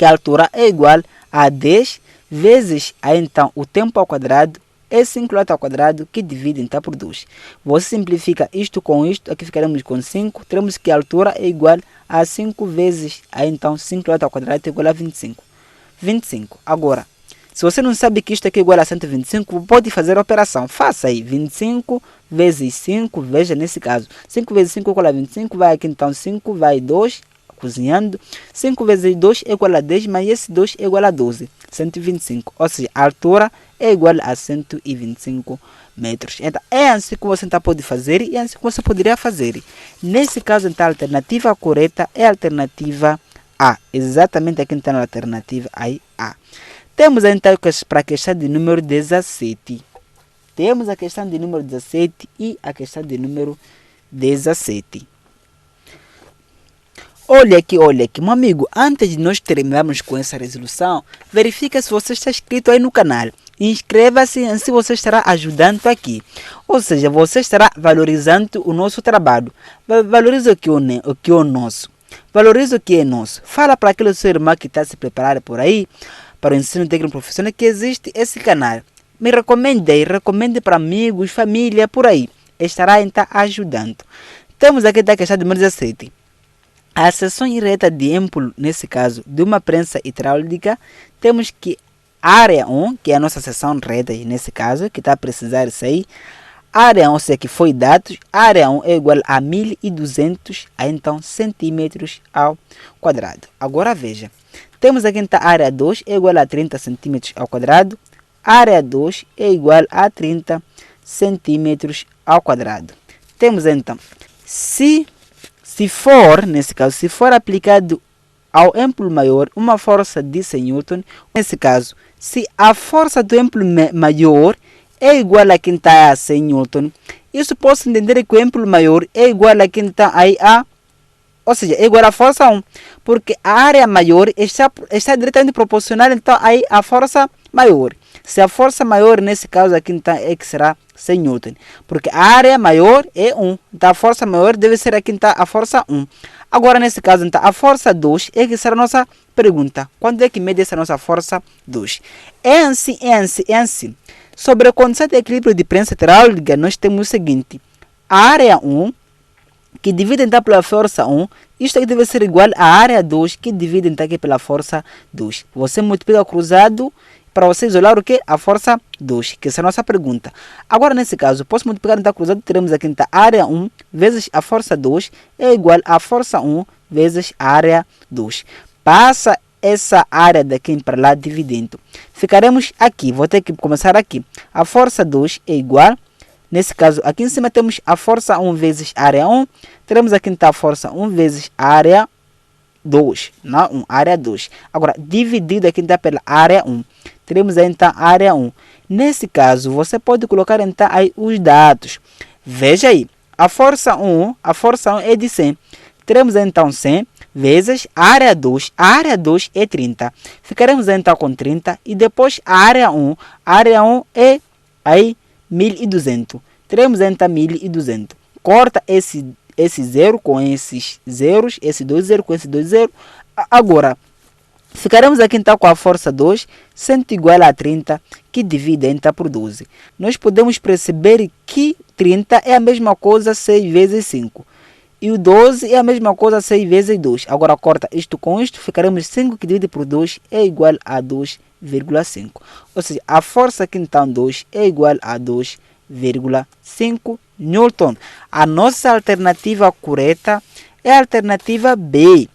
altura é igual a 10 vezes então o tempo ao quadrado é 5 ao quadrado, que divide então por 2. Você simplifica isto com isto, aqui ficaremos com 5. Teremos que a altura é igual a 5 vezes então 5 ao quadrado é igual a 25. 25. Agora, se você não sabe que isto aqui é igual a 125, pode fazer a operação. Faça aí. 25 vezes 5, veja nesse caso. 5 vezes 5 é igual a 25, vai aqui então 5, vai 2, cozinhando. 5 vezes 2 é igual a 10, mas esse 2 é igual a 12. 125. Ou seja, a altura é igual a 125 metros. Então, é assim que você então pode fazer e é assim que você poderia fazer. Nesse caso, então, a alternativa correta é a alternativa A. Exatamente aqui então a alternativa aí, A. Temos então para a questão de número 17. Temos a questão de número 17 e a questão de número 17. Olha aqui, meu amigo, antes de nós terminarmos com essa resolução, verifica se você está inscrito aí no canal. Inscreva-se, assim você estará ajudando aqui. Ou seja, você estará valorizando o nosso trabalho. Valoriza o que é nosso. Valoriza o que é nosso. Fala para aquele seu irmão que está se preparando por aí, para o ensino técnico profissional que existe esse canal. Me recomende para amigos, família, por aí. Estará então ajudando. Temos aqui a questão número 17. A seção reta de êmpulo, nesse caso, de uma prensa hidráulica, temos que área 1, que é a nossa seção reta, nesse caso, que está a precisar isso aí. Área 1, ou seja, que foi dados, área 1 é igual a 1200 então, centímetros ao quadrado. Agora veja, temos aqui então a área 2 é igual a 30 centímetros ao quadrado. Área 2 é igual a 30 centímetros ao quadrado. Temos então, se for, nesse caso, se for aplicado ao êmpulo maior uma força de 100 Newton, nesse caso, se a força do êmpulo maior é igual a quem está a 100 Newton, isso posso entender que o êmpulo maior é igual a quem está aí a, ou seja, é igual a força 1, porque a área maior está diretamente proporcional então aí a força maior. Se a força maior, nesse caso aqui, então, é que será 100 Newton. Porque a área maior é 1. Então, a força maior deve ser aqui, então, a força 1. Agora, nesse caso, então, a força 2 é que será a nossa pergunta. Quando é que mede essa nossa força 2? É assim. Sobre a condição de equilíbrio de prensa hidráulica, nós temos o seguinte. A área 1, que divide, então, pela força 1, isto aqui deve ser igual à área 2, que divide, então, aqui pela força 2. Você multiplica cruzado para você isolar o que? A força 2, que essa é a nossa pergunta. Agora, nesse caso, posso multiplicar então cruzado, teremos aqui então a área 1 vezes a força 2 é igual a força 1 vezes a área 2. Passa essa área daqui para lá dividendo. Ficaremos aqui, vou ter que começar aqui. A força 2 é igual, nesse caso, aqui em cima temos a força 1 vezes a área 1. Teremos aqui então a força 1 vezes a área 2, não 1, área 2. Agora, dividido aqui então pela área 1. Teremos aí então a área 1. Nesse caso, você pode colocar então aí os dados. Veja aí, a força 1 é de 100. Teremos então 100 vezes a área 2. A área 2 é 30. Ficaremos então com 30 e depois a área 1. A área 1 é aí 1200. Teremos então 1200. Corta esse 0 com esses zeros, esse 2 0 com esse 2 0. Agora, ficaremos aqui então com a força 2, sendo igual a 30, que divide então por 12. Nós podemos perceber que 30 é a mesma coisa 6 vezes 5. E o 12 é a mesma coisa 6 vezes 2. Agora corta isto com isto, ficaremos 5 que divide por 2 é igual a 2,5. Ou seja, a força aqui então 2 é igual a 2,5 Newton. A nossa alternativa correta é a alternativa B.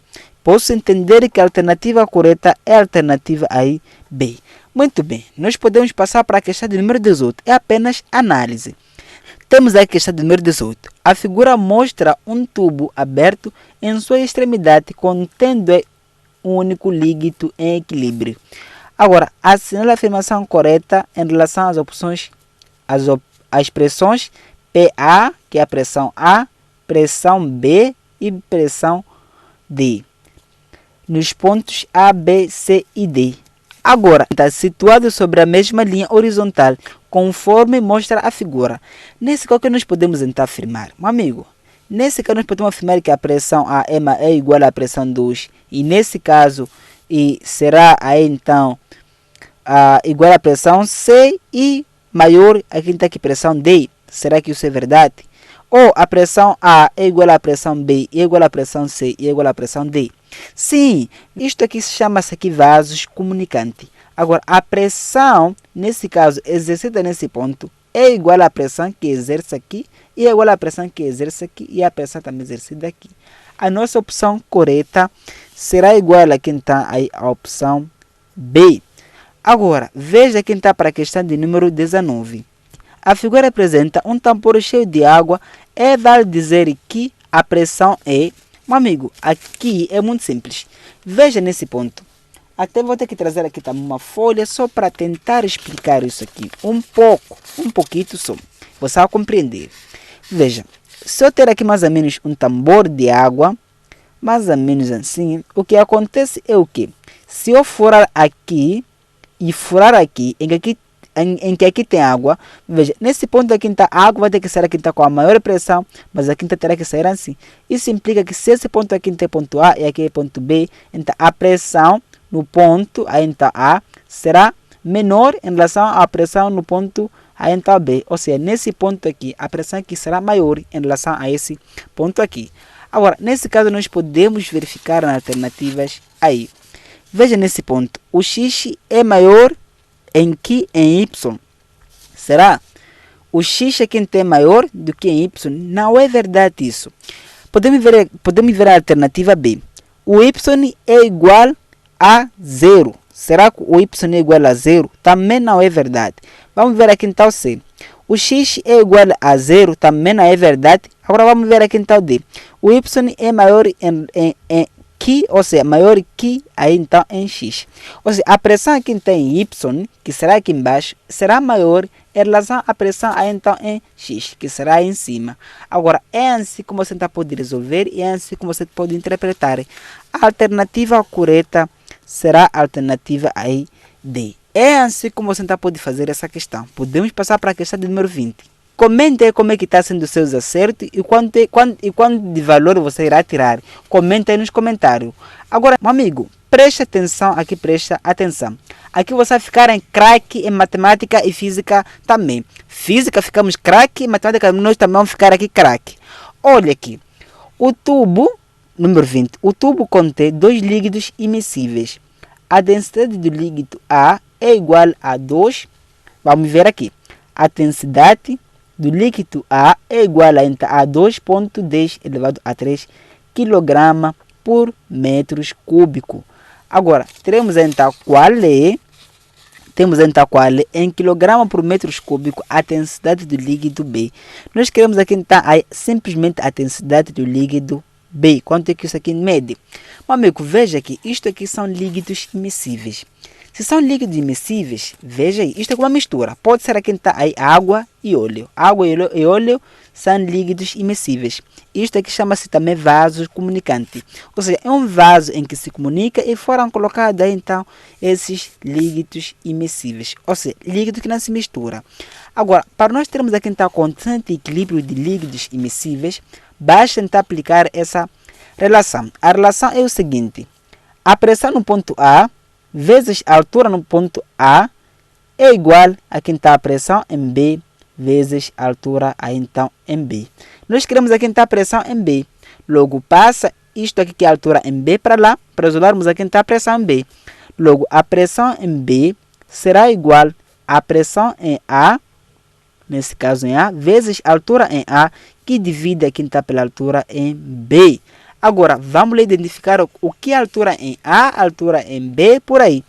Posso entender que a alternativa correta é a alternativa aí B. Muito bem, nós podemos passar para a questão de número 18. É apenas análise. Temos a questão de número 18. A figura mostra um tubo aberto em sua extremidade contendo um único líquido em equilíbrio. Agora, assinale a afirmação correta em relação às opções, às expressões PA, que é a pressão A, pressão B e pressão D, nos pontos A, B, C e D. Agora, está situado sobre a mesma linha horizontal, conforme mostra a figura. Nesse caso, que nós podemos então afirmar? Meu amigo, nesse caso, nós podemos afirmar que a pressão A é igual à pressão 2. E nesse caso, será aí então igual à pressão C e maior aqui está aqui pressão D. Será que isso é verdade? Ou a pressão A é igual à pressão B, é igual à pressão C e é igual à pressão D? Sim, isto aqui se chama-se aqui vasos comunicantes. Agora, a pressão, nesse caso, exercida nesse ponto, é igual à pressão que exerce aqui, e é igual à pressão que exerce aqui, e a pressão também exercida aqui. A nossa opção correta será igual a quem está aí, a opção B. Agora, veja quem está para a questão de número 19. A figura apresenta um tambor cheio de água. É vale dizer que a pressão é... Meu amigo, aqui é muito simples. Veja nesse ponto. Até vou ter que trazer aqui também uma folha só para tentar explicar isso aqui. Um pouquinho só. Você vai compreender. Veja, se eu ter aqui mais ou menos um tambor de água, mais ou menos assim, o que acontece é o quê? Se eu furar aqui e furar aqui, em que aqui tem água, veja, nesse ponto aqui está a água, vai ter que sair aqui está com a maior pressão, mas aqui terá que sair assim. Isso implica que se esse ponto aqui tem ponto A e aqui é ponto B, então a pressão no ponto aí está A será menor em relação à pressão no ponto A então B. Ou seja, nesse ponto aqui, a pressão aqui será maior em relação a esse ponto aqui. Agora, nesse caso, nós podemos verificar as alternativas aí. Veja nesse ponto, o X é maior em que em Y. Será? O X aqui é maior do que em Y. Não é verdade isso. Podemos ver a alternativa B. O Y é igual a 0. Será que o Y é igual a 0? Também não é verdade. Vamos ver aqui então C. O X é igual a 0, também não é verdade. Agora vamos ver aqui então D. O Y é maior em que, ou seja, maior que aí então em X. Ou seja, a pressão aqui então em Y, que será aqui embaixo, será maior em relação à pressão aí então em X, que será aí em cima. Agora, é assim como você pode resolver e é assim como você pode interpretar. A alternativa correta será a alternativa aí D. É assim como você pode fazer essa questão. Podemos passar para a questão de número 20. Comente aí como é que está sendo os seus acertos e quanto de valor você irá tirar. Comente aí nos comentários. Agora, meu amigo, preste atenção aqui, presta atenção. Aqui você vai ficar em craque em matemática e física também. Física ficamos craque, em matemática nós também vamos ficar aqui craque. Olha aqui, o tubo, número 20, o tubo contém dois líquidos immiscíveis. A densidade do líquido A é igual a 2, vamos ver aqui, a densidade do líquido A é igual a 2,10 elevado a 3 kg por metros cúbicos. Agora, teremos então qual é, em quilograma por metros cúbicos a densidade do líquido B. Nós queremos aqui então simplesmente a densidade do líquido B. Quanto é que isso aqui mede? Meu amigo, veja que isto aqui são líquidos immiscíveis. Se são líquidos immiscíveis, veja aí, isto é uma mistura. Pode ser aqui então aí água e óleo. Água e óleo são líquidos immiscíveis. Isto aqui chama-se também vaso comunicante. Ou seja, é um vaso em que se comunica e foram colocados aí então esses líquidos immiscíveis. Ou seja, líquido que não se mistura. Agora, para nós termos aqui então constante equilíbrio de líquidos immiscíveis, basta então aplicar essa relação. A relação é o seguinte: a pressão no ponto A vezes a altura no ponto A é igual a quem está a pressão em B vezes a altura aí então em B. Nós queremos aqui então a pressão em B. Logo passa isto aqui que é a altura em B para lá, para isolarmos aqui então a pressão em B. Logo a pressão em B será igual à pressão em A, nesse caso em A, vezes a altura em A, que divide aqui então pela altura em B. Agora, vamos identificar o que é a altura em A, a altura em B, por aí.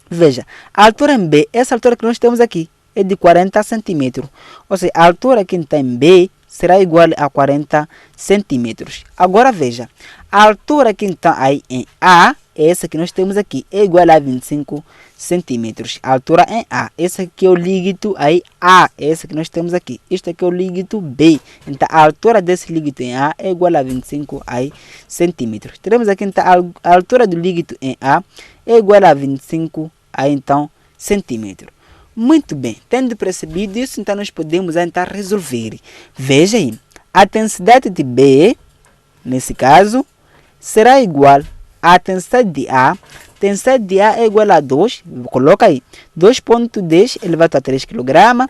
Veja, a altura em B, essa altura que nós temos aqui, é de 40 centímetros. Ou seja, a altura que está em B será igual a 40 centímetros. Agora veja, a altura que está aí em A, essa que nós temos aqui, é igual a 25 centímetros. A altura em A, esse aqui é o líquido aí A, esse que nós temos aqui. Isto aqui é o líquido B. Então a altura desse líquido em A é igual a 25 aí centímetros. Teremos aqui então a altura do líquido em A é igual a 25 aí então centímetros. Muito bem, tendo percebido isso, então nós podemos então resolver. Veja aí, a densidade de B, nesse caso, será igual à densidade de A. A densidade de A é igual a 2, coloca aí, 2,10 elevado a 3 kg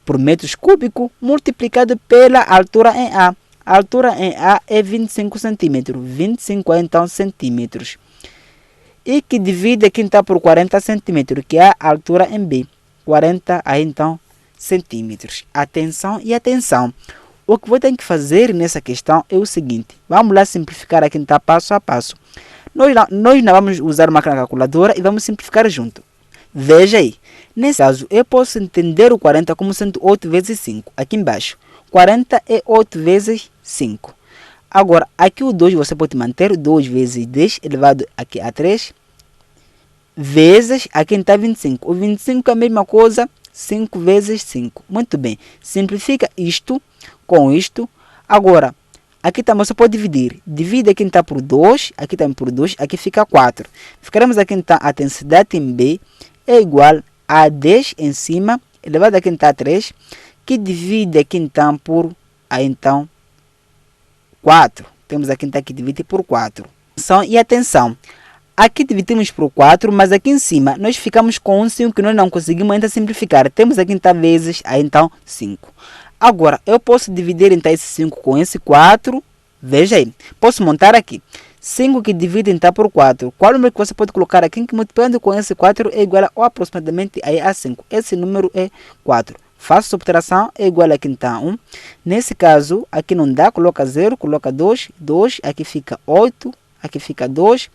por metros cúbicos, multiplicado pela altura em A. A altura em A é 25 centímetros, 25 então centímetros. E que divide aqui então por 40 centímetros, que é a altura em B. 40 aí então centímetros. Atenção e atenção. O que você tem que fazer nessa questão é o seguinte. Vamos lá simplificar aqui então passo a passo. Nós não vamos usar uma calculadora e vamos simplificar junto. Veja aí. Nesse caso, eu posso entender o 40 como sendo 8 vezes 5. Aqui embaixo. 40 é 8 vezes 5. Agora, aqui o 2 você pode manter. 2 vezes 10 elevado aqui a 3. Vezes, aqui está 25. O 25 é a mesma coisa, 5 vezes 5. Muito bem. Simplifica isto com isto. Agora, aqui também você pode dividir. Divide aqui está por 2, aqui também por 2, aqui fica 4. Ficaremos aqui então a densidade em B é igual a 10 em cima, elevado aqui está a 3, que divide aqui então por, aí então, 4. Temos aqui então que divide por 4. E atenção. aqui dividimos por 4, mas aqui em cima nós ficamos com um 5 que nós não conseguimos ainda simplificar. Temos aqui então vezes, aí então 5. Agora, eu posso dividir então esse 5 com esse 4. Veja aí, posso montar aqui. 5 que divide então por 4. Qual número que você pode colocar aqui que multiplicando com esse 4 é igual a ou aproximadamente aí a 5? Esse número é 4. Faço subtração, é igual aqui então 1. Nesse caso, aqui não dá, coloca 0, coloca 2, 2, aqui fica 8, aqui fica 2,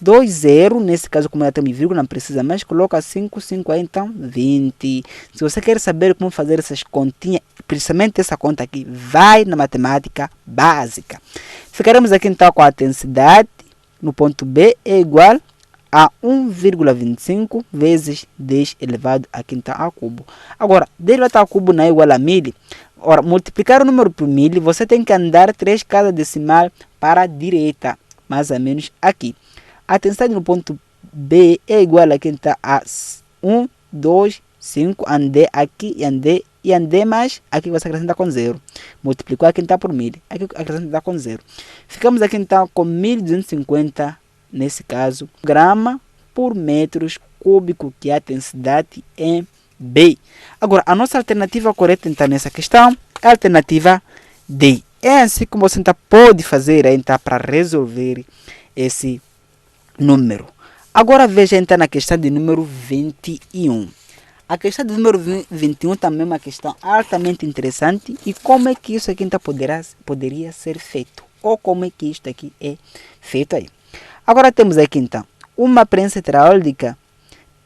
2, 0, nesse caso como já tem vírgula, não precisa mais, coloca 5, 5 aí então 20. Se você quer saber como fazer essas continhas, principalmente essa conta aqui, vai na matemática básica. Ficaremos aqui então com a densidade no ponto B é igual a 1,25 vezes 10 elevado aqui então ao cubo. Agora, 10 elevado ao cubo não é igual a 1000. Ora, multiplicar o número por 1000, você tem que andar 3 casas decimal para a direita, mais ou menos aqui. A densidade no ponto B é igual aqui então a 1, 2, 5, andei aqui e andei mais, aqui você acrescenta com 0. Multiplicou aqui então por 1000, aqui acrescenta com 0. Ficamos aqui então com 1250, nesse caso, grama por metros cúbico, que é a densidade em B. Agora, a nossa alternativa correta então nessa questão é a alternativa D. É assim como você então pode fazer então para resolver esse número. Agora veja então na questão de número 21. A questão do número 21 também é uma questão altamente interessante. E como é que isso aqui então poderia ser feito? Ou como é que isto aqui é feito aí? Agora temos aqui então uma prensa hidráulica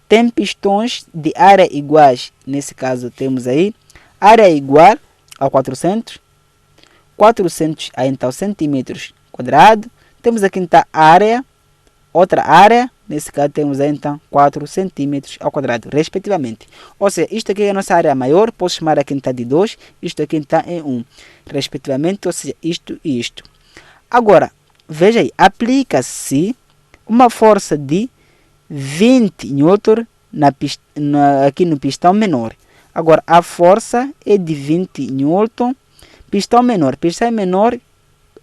tem pistões de área iguais. Nesse caso temos aí área igual a 400 aí então centímetros quadrados. Temos aqui então área, outra área, nesse caso temos aí então 4 centímetros ao quadrado, respectivamente. Ou seja, isto aqui é a nossa área maior, posso chamar aqui então de 2, isto aqui então é 1, respectivamente, ou seja, isto e isto. Agora, veja aí, aplica-se uma força de 20 Newton aqui no pistão menor. Agora, a força é de 20 Newton, pistão menor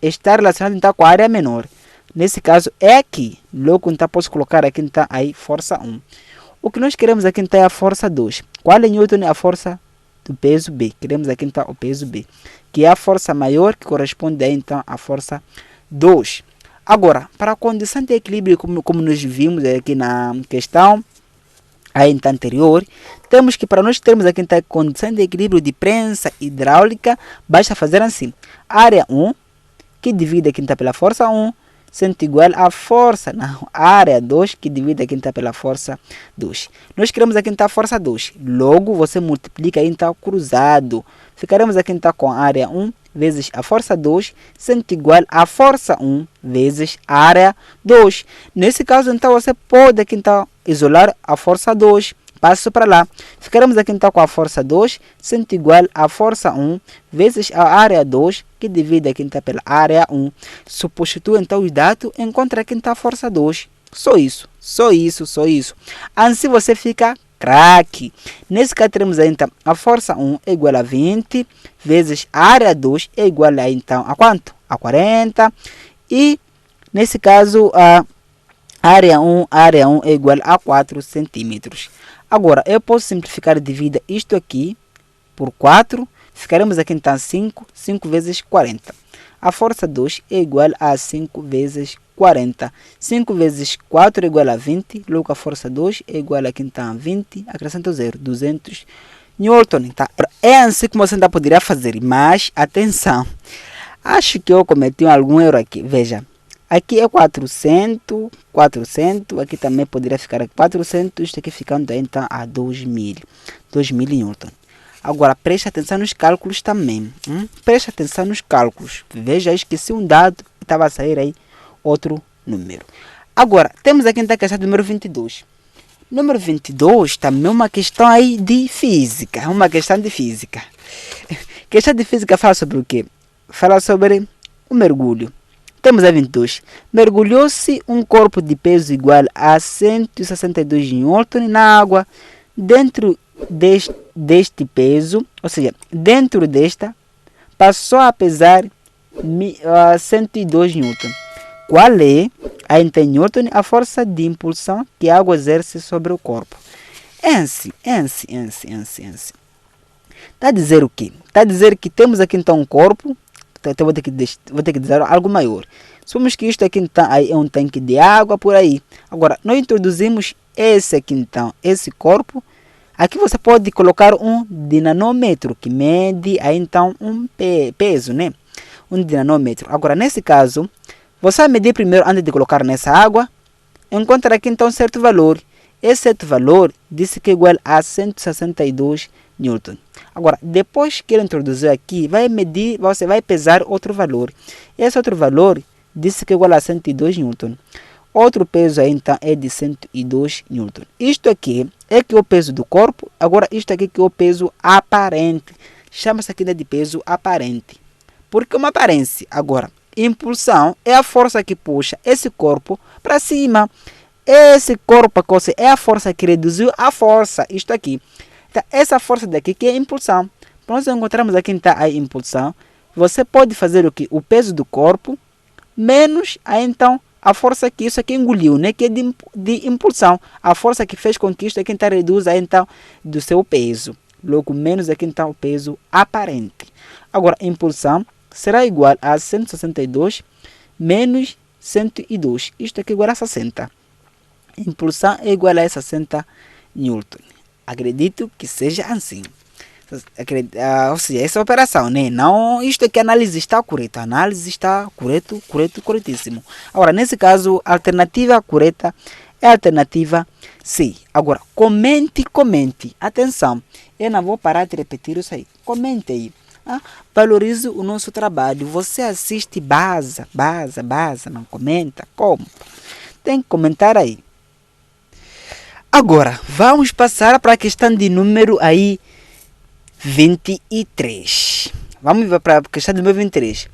está relacionado então com a área menor. Nesse caso é aqui, logo então posso colocar aqui então aí força 1. O que nós queremos aqui então é a força 2. Qual é Newton? É a força do peso B. Queremos aqui então o peso B, que é a força maior, que corresponde aí então à força 2. Agora, para a condição de equilíbrio, como nós vimos aqui na questão aí então anterior, temos que para nós termos aqui então a condição de equilíbrio de prensa hidráulica, basta fazer assim: área 1, que divide aqui então pela força 1, sendo igual à força na área 2, que divide aqui então pela força 2. Nós queremos aqui então a força 2. Logo, você multiplica aí, então cruzado. Ficaremos aqui então com a área 1 vezes a força 2, sendo igual à força 1 vezes a área 2. Nesse caso, então, você pode aqui então isolar a força 2. Passo para lá. Ficaremos aqui então com a força 2, sendo igual à força 1 vezes a área 2, que divide aqui então pela área 1. Substitui então os dados, encontra aqui então a força 2. Só isso. Assim você fica craque. Nesse caso teremos aí então a força 1 é igual a 20 vezes a área 2 é igual a então a quanto? A 40. E nesse caso a área 1 é igual a 4 centímetros. Agora, eu posso simplificar e dividir isto aqui por 4. Ficaremos aqui então 5 vezes 40. A força 2 é igual a 5 vezes 40. 5 vezes 4 é igual a 20. Logo a força 2 é igual aqui então a 20. Acrescenta o 0, 200 Newton. Tá? É assim como você ainda poderia fazer. Mas, atenção. Acho que eu cometi algum erro aqui. Veja. Aqui é 400, aqui também poderia ficar 400, isto aqui ficando então a 2000 Newton. Agora, preste atenção nos cálculos também. Preste atenção nos cálculos. Veja, esqueci um dado e estava a sair aí outro número. Agora, temos aqui então a questão do número 22. Número 22 também é uma questão aí de física. Questão de física fala sobre o quê? Fala sobre o mergulho. Temos a 22. Mergulhou-se um corpo de peso igual a 162 Newton na água. Dentro deste peso, ou seja, dentro desta, passou a pesar 102 Newton. Qual é, aí então em Newton, a força de impulsão que a água exerce sobre o corpo? Está a dizer o quê? Está a dizer que temos aqui então um corpo, então vou ter que dizer algo maior. Supomos que isto aqui então aí é um tanque de água por aí. Agora, nós introduzimos esse aqui então, esse corpo. Aqui você pode colocar um dinamômetro que mede aí então um peso, né? Um dinamômetro. Agora, nesse caso, você vai medir primeiro antes de colocar nessa água. Encontra aqui então um certo valor. Esse certo valor disse que é igual a 162 Newton. Agora, depois que ele introduziu aqui, vai medir, você vai pesar outro valor. Esse outro valor disse que é igual a 102 Newton. Outro peso aí, então, é de 102 Newton. Isto aqui é que é o peso do corpo. Agora, isto aqui que é o peso aparente. Chama-se aqui de peso aparente. Porque uma aparência. Agora, impulsão é a força que puxa esse corpo para cima. Esse corpo é a força que reduziu a força. Isto aqui. Então, essa força daqui que é impulsão. Nós encontramos aqui então a impulsão. Você pode fazer o que? O peso do corpo menos aí, então a força que isso aqui engoliu, né? Que é de impulsão. A força que fez com que isto aqui então reduza aí, então do seu peso. Logo menos aqui então o peso aparente. Agora, impulsão será igual a 162 menos 102. Isto aqui é igual a 60. Impulsão é igual a 60 Newton. Acredito que seja assim. Ou seja, essa operação, né? Não, isto aqui a análise está correta. A análise está corretíssimo. Agora, nesse caso, a alternativa correta é a alternativa C. Agora, comente. Atenção, eu não vou parar de repetir isso aí. Comente aí. Valorize o nosso trabalho. Você assiste, baza, não comenta, como? Tem que comentar aí. Agora, vamos passar para a questão de número aí 23. Vamos para a questão de número 23.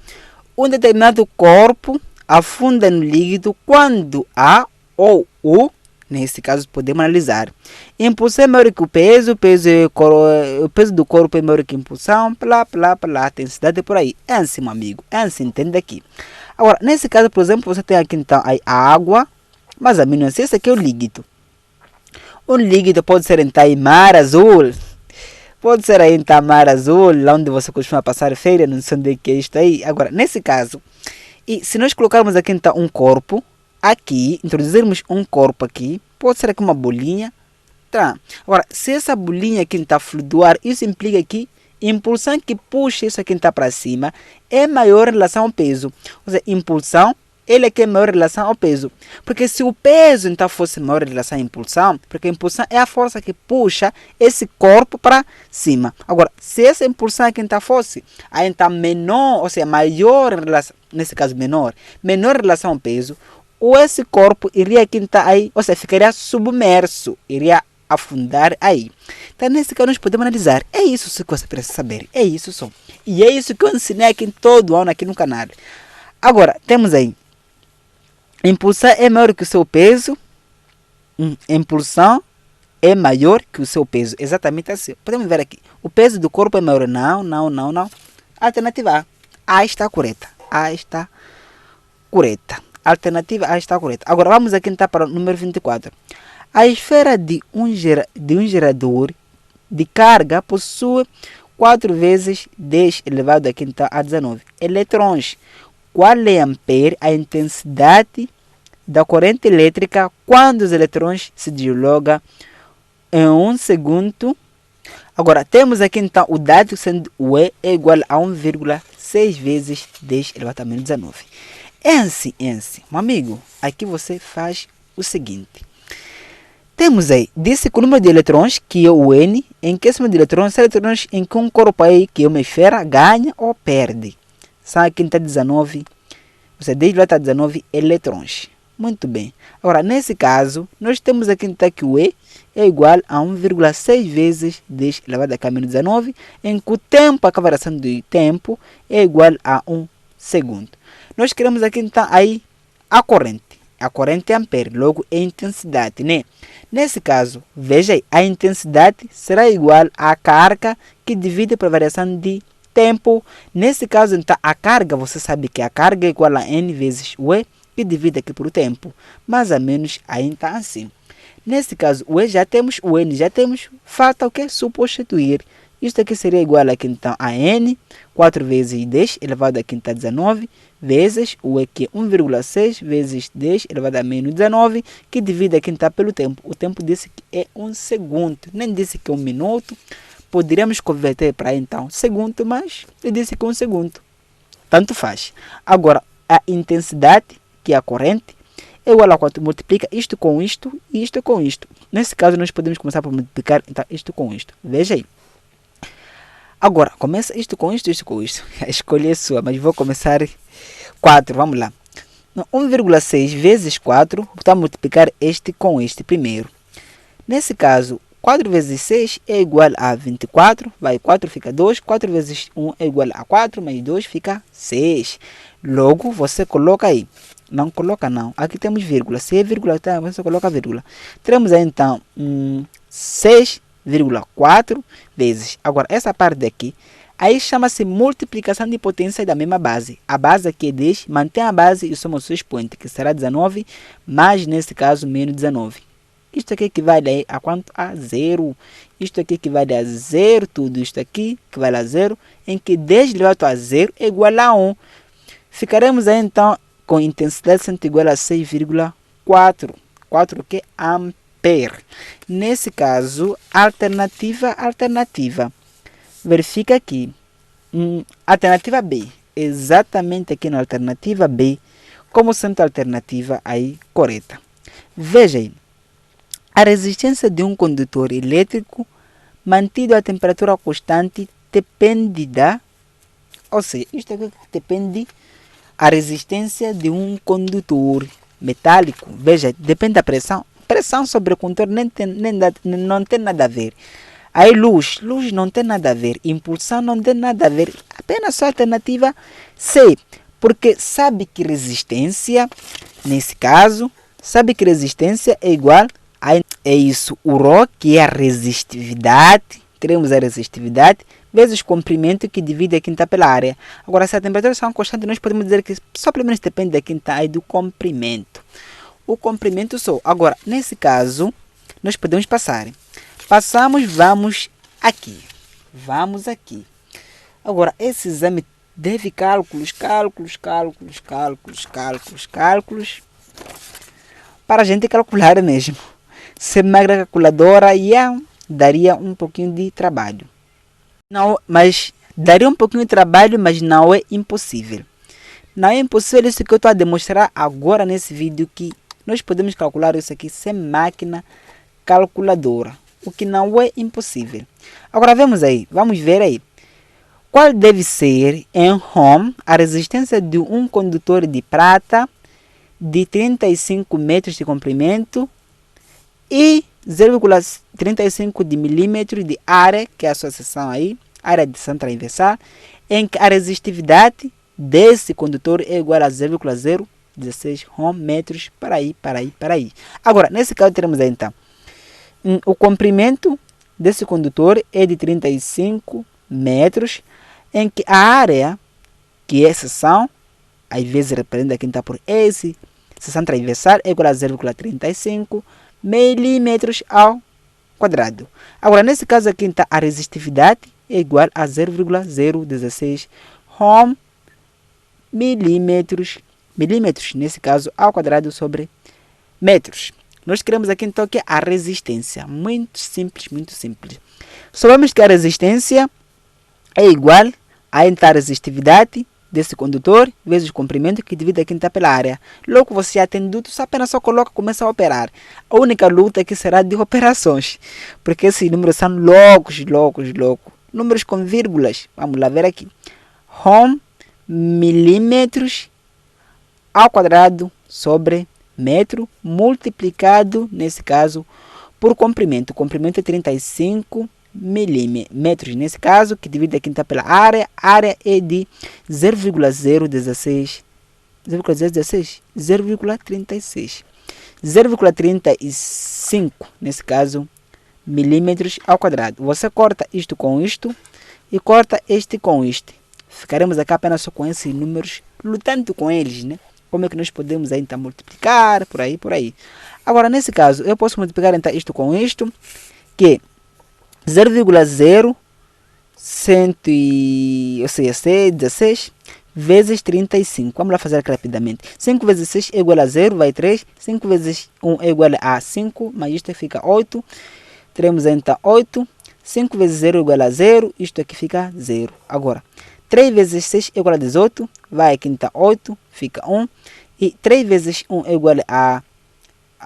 Um determinado corpo afunda no líquido quando a ou o, nesse caso podemos analisar, impulsão é maior que o peso do corpo é maior que a impulsão, a intensidade por aí. É assim, meu amigo, é assim, entende aqui. Agora, nesse caso, por exemplo, você tem aqui então a água, mas a menos esse aqui é o líquido. O líquido pode ser então em mar azul. Pode ser aí em mar azul, lá onde você costuma passar feira, não sei onde é que é isto aí. Agora, nesse caso, e se nós colocarmos aqui então um corpo, aqui, introduzirmos um corpo aqui, pode ser aqui uma bolinha. Tá. Agora, se essa bolinha aqui está flutuar, isso implica que a impulsão que puxa isso aqui está para cima é maior em relação ao peso. Ou seja, impulsão, ele aqui é maior em relação ao peso. Porque se o peso então fosse maior em relação à impulsão, porque a impulsão é a força que puxa esse corpo para cima. Agora, se essa impulsão aqui então fosse aí então menor, ou seja, maior em relação, nesse caso menor em relação ao peso, ou esse corpo iria aqui então aí, ou seja, ficaria submerso, iria afundar aí. Então, nesse caso, nós podemos analisar. É isso que você precisa saber. É isso só. E é isso que eu ensinei aqui todo ano aqui no canal. Agora, temos aí. Impulsão é maior que o seu peso. Impulsão é maior que o seu peso. Exatamente assim. Podemos ver aqui. O peso do corpo é maior. Não. Alternativa A. A está correta. A está correta. Alternativa A está correta. Agora, vamos aqui então para o número 24. A esfera de um gerador de carga possui 4 vezes 10 elevado a quinta a 19 eletrões. Qual é ampere a intensidade da corrente elétrica quando os eletrões se deslogam em 1 segundo? Agora, temos aqui então o dado sendo o E é igual a 1,6 vezes 10 elevado a menos 19. É assim. Meu amigo, aqui você faz o seguinte. Temos aí, disse que o número de eletrões, que é o N, em que esse número de eletrões são eletrões em que um corpo aí, que é uma esfera, ganha ou perde. São aqui está 19, ou seja, 10 elevado a 19 eletrões. Muito bem. Agora, nesse caso, nós temos aqui então que o E é igual a 1,6 vezes 10 elevado a menos 19, em que o tempo, a variação do tempo, é igual a 1 segundo. Nós queremos aqui então aí a corrente. A corrente é ampere, logo é intensidade, né? Nesse caso, veja aí, a intensidade será igual à carga que divide por variação de tempo. Nesse caso, então, a carga, você sabe que a carga é igual a N vezes o E, que divide aqui por tempo. Mais ou menos aí está assim. Nesse caso, o E já temos, o N já temos, falta o que? Substituir. Isto aqui seria igual aqui então a N, 4 vezes 10 elevado a quinta 19, vezes o E que é 1,6 vezes 10 elevado a menos 19, que divide aqui então pelo tempo. O tempo disse que é 1 segundo, nem disse que é 1 minuto. Poderíamos converter para então segundo, mas eu disse que é 1 segundo. Tanto faz. Agora, a intensidade, que é a corrente, é igual a quanto multiplica isto com isto e isto com isto. Nesse caso, nós podemos começar por multiplicar então, isto com isto. Veja aí. Agora, começa isto com isto, isto com isto. A escolha é sua, mas vou começar 4, vamos lá. 1,6 vezes 4, vou multiplicar este com este primeiro. Nesse caso, 4 vezes 6 é igual a 24, vai 4 fica 2, 4 vezes 1 é igual a 4, mais 2 fica 6. Logo, você coloca aí. Não coloca não, aqui temos vírgula, se é vírgula, então você coloca vírgula. Teremos aí então 6,4 vezes. Agora, essa parte aqui, aí chama-se multiplicação de potência da mesma base. A base aqui é 10, mantém a base e soma o seu expoente, que será 19, mais nesse caso menos 19. Isto aqui equivale a quanto? A 0. Isto aqui equivale a 0, tudo isto aqui equivale a 0, em que 10 elevado a 0 é igual a 1. Ficaremos aí então com intensidade sendo igual a 6,4. 4 que ampere. Nesse caso, alternativa. Verifica aqui. Alternativa B. Exatamente aqui na alternativa B, como sendo a alternativa aí correta. Veja aí. A resistência de um condutor elétrico mantido a temperatura constante depende da... Ou seja, isto aqui depende a resistência de um condutor metálico. Veja, depende da pressão. Pressão sobre o condutor não tem nada a ver. Aí luz não tem nada a ver. Impulsão não tem nada a ver. Apenas só a alternativa C. Porque sabe que resistência, nesse caso, sabe que resistência é igual a... É isso, o ρ, que é a resistividade. Queremos a resistividade vezes o comprimento que divide a quinta pela área. Agora, se a temperatura é constante, nós podemos dizer que só pelo menos depende da quinta e do comprimento. O comprimento só. Agora, nesse caso, nós podemos passar. Passamos, vamos aqui. Vamos aqui. Agora, esse exame deve cálculos. Para a gente calcular mesmo. Se magra calculadora, daria um pouquinho de trabalho. Não, mas daria um pouquinho de trabalho, mas não é impossível. Não é impossível isso que eu estou a demonstrar agora nesse vídeo, que nós podemos calcular isso aqui sem máquina calculadora, o que não é impossível. Agora vamos ver aí. Qual deve ser em ohm a resistência de um condutor de prata de 35 metros de comprimento e 0,35 de milímetro de área, que é a sua seção aí, área de seção transversal, em que a resistividade desse condutor é igual a 0,016 ohm metros, para aí. Agora, nesse caso, teremos aí então, o comprimento desse condutor é de 35 metros, em que a área, que é seção, às vezes representa aqui então por S, seção transversal, é igual a 0,35 milímetros ao quadrado. Agora, nesse caso aqui, então, a resistividade é igual a 0,016 ohm milímetros, nesse caso, ao quadrado sobre metros. Nós queremos aqui, então, que a resistência. Muito simples. Sabemos que a resistência é igual a então, a resistividade desse condutor vezes o comprimento que divide aqui pela área. Logo você já tem duto, apenas só coloca e começa a operar. A única luta aqui será de operações, porque esses números são loucos. Números com vírgulas. Vamos lá ver aqui. Ohm milímetros ao quadrado sobre metro multiplicado, nesse caso, por comprimento. O comprimento é 35 milímetros, nesse caso, que divide aqui então pela área. A área é de 0,016, 0,35, nesse caso, milímetros ao quadrado. Você corta isto com isto e corta este com este. Ficaremos aqui apenas só com esses números, lutando com eles, né? como é que nós podemos aí, então, multiplicar, por aí. Agora, nesse caso, eu posso multiplicar, então, isto com isto, que 0,0, ou seja, 16, vezes 35. Vamos lá fazer aqui rapidamente. 5 vezes 6 é igual a 0, vai 3. 5 vezes 1 é igual a 5, mas isto fica 8. Teremos então 8. 5 vezes 0 é igual a 0, isto aqui fica 0. Agora, 3 vezes 6 é igual a 18, vai aqui então 8, fica 1. E 3 vezes 1 é igual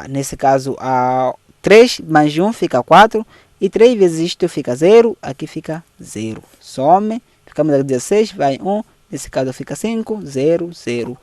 nesse caso, a 3 mais 1 fica 4. E 3 vezes isto fica 0, aqui fica 0. Some, ficamos aqui 16, vai 1. Nesse caso fica 5, 0, 0.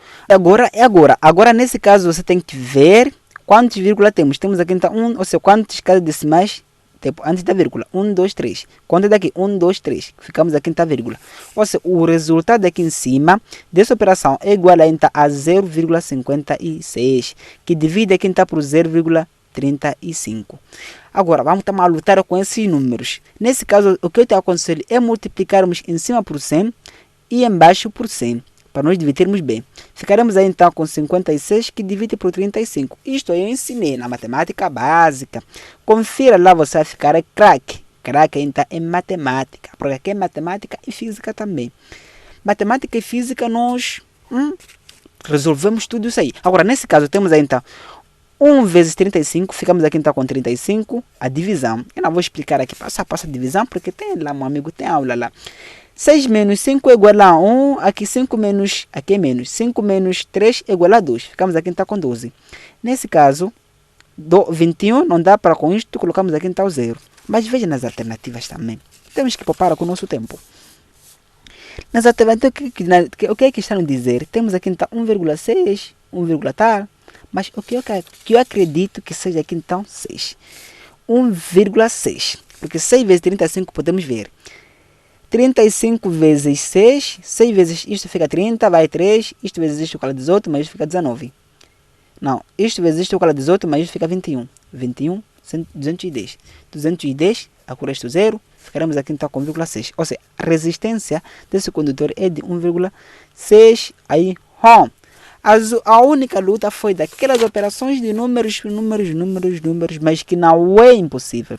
Agora, nesse caso, você tem que ver quantos vírgulas temos. Temos aqui então 1, ou seja, quantas casas decimais tipo, antes da vírgula. 1, 2, 3. Conta daqui. 1, 2, 3. Ficamos aqui na vírgula. Ou seja, o resultado aqui em cima dessa operação é igual então a 0,56. Que divide aqui então por 0,35. Agora, vamos tomar a lutar com esses números. Nesse caso, o que eu te aconselho é multiplicarmos em cima por 100 e embaixo por 100, para nós dividirmos bem. Ficaremos aí então com 56 que divide por 35. Isto eu ensinei na matemática básica. Confira lá, você vai ficar craque. Craque então em matemática, porque aqui é matemática e física também. Matemática e física nós resolvemos tudo isso aí. Agora, nesse caso, temos aí então 1 vezes 35, ficamos aqui então com 35, a divisão. Eu não vou explicar aqui passo a passo a divisão, porque tem lá, meu amigo, tem aula lá. 6 menos 5 é igual a 1, aqui 5 menos, aqui é menos, 5 menos 3 é igual a 2, ficamos aqui então com 12. Nesse caso, 21 não dá para com isto, colocamos aqui então 0. Mas veja nas alternativas também, temos que poupar com o nosso tempo. Nas alternativas, o que é que estão a dizer? Temos aqui então 1,6, 1, tal, mas o que eu acredito que seja aqui então 6. 1,6, porque 6 vezes 35 podemos ver. 35 vezes 6, 6 vezes isto fica 30, vai 3, isto vezes isto igual a 18, mas isto fica 19. Não, isto vezes isto igual a 18, mas isto fica 21. 21, 210. 210, acura isto 0, ficaremos aqui então com 1,6. Ou seja, a resistência desse condutor é de 1,6 aí, home. A única luta foi daquelas operações de números, mas que não é impossível.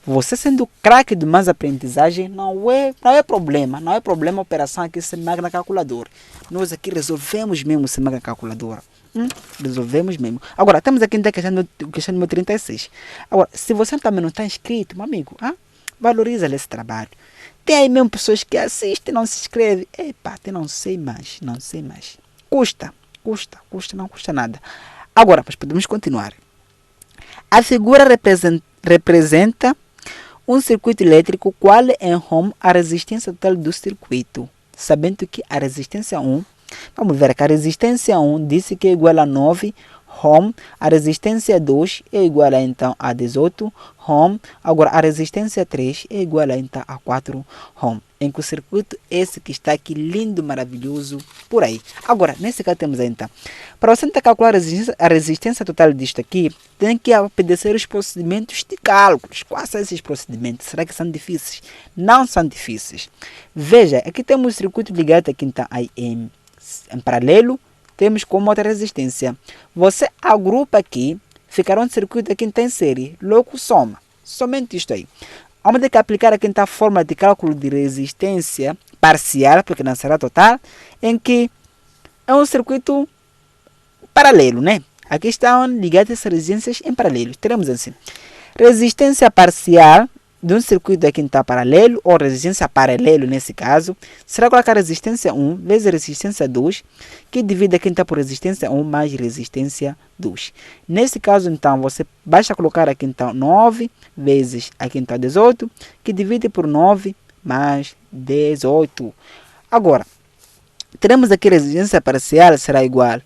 Você sendo craque de mais aprendizagem, não é problema. Não é problema a operação aqui sem máquina calculadora. Nós aqui resolvemos mesmo sem máquina calculadora. Resolvemos mesmo. Agora, temos aqui a questão número 36. Agora, se você também não está inscrito, meu amigo, valoriza esse trabalho. Tem aí mesmo pessoas que assistem e não se inscrevem. Epa, não sei mais. Custa, não custa nada. Agora, mas podemos continuar. A figura representa um circuito elétrico. Qual é em Ohm a resistência total do circuito? Sabendo que a resistência 1, vamos ver que a resistência 1 disse que é igual a 9 Ohm, a resistência 2 é igual a então a 18 Ohm, agora a resistência 3 é igual a então a 4 Ohm. Em que o circuito esse que está aqui lindo, maravilhoso, por aí. Agora, nesse caso temos então, para você tentar calcular a resistência total disto aqui, tem que obedecer os procedimentos de cálculos. Quais são esses procedimentos? Será que são difíceis? Não são difíceis. Veja, aqui temos o circuito ligado aqui então aí em paralelo, temos como outra resistência. Você agrupa aqui, ficará um circuito aqui então em série, logo soma. Somente isto aí. Vamos ter que aplicar aqui então a fórmula de cálculo de resistência parcial, porque não será total, em que é um circuito paralelo, né? Aqui estão ligadas essas resistências em paralelo. Teremos assim, resistência parcial de um circuito aqui então paralelo, ou resistência paralelo nesse caso, será colocar resistência 1 vezes resistência 2, que divide aqui então por resistência 1 mais resistência 2. Nesse caso então, você basta colocar aqui então 9 vezes aqui então 18, que divide por 9 mais 18. Agora, teremos aqui resistência parcial, será igual.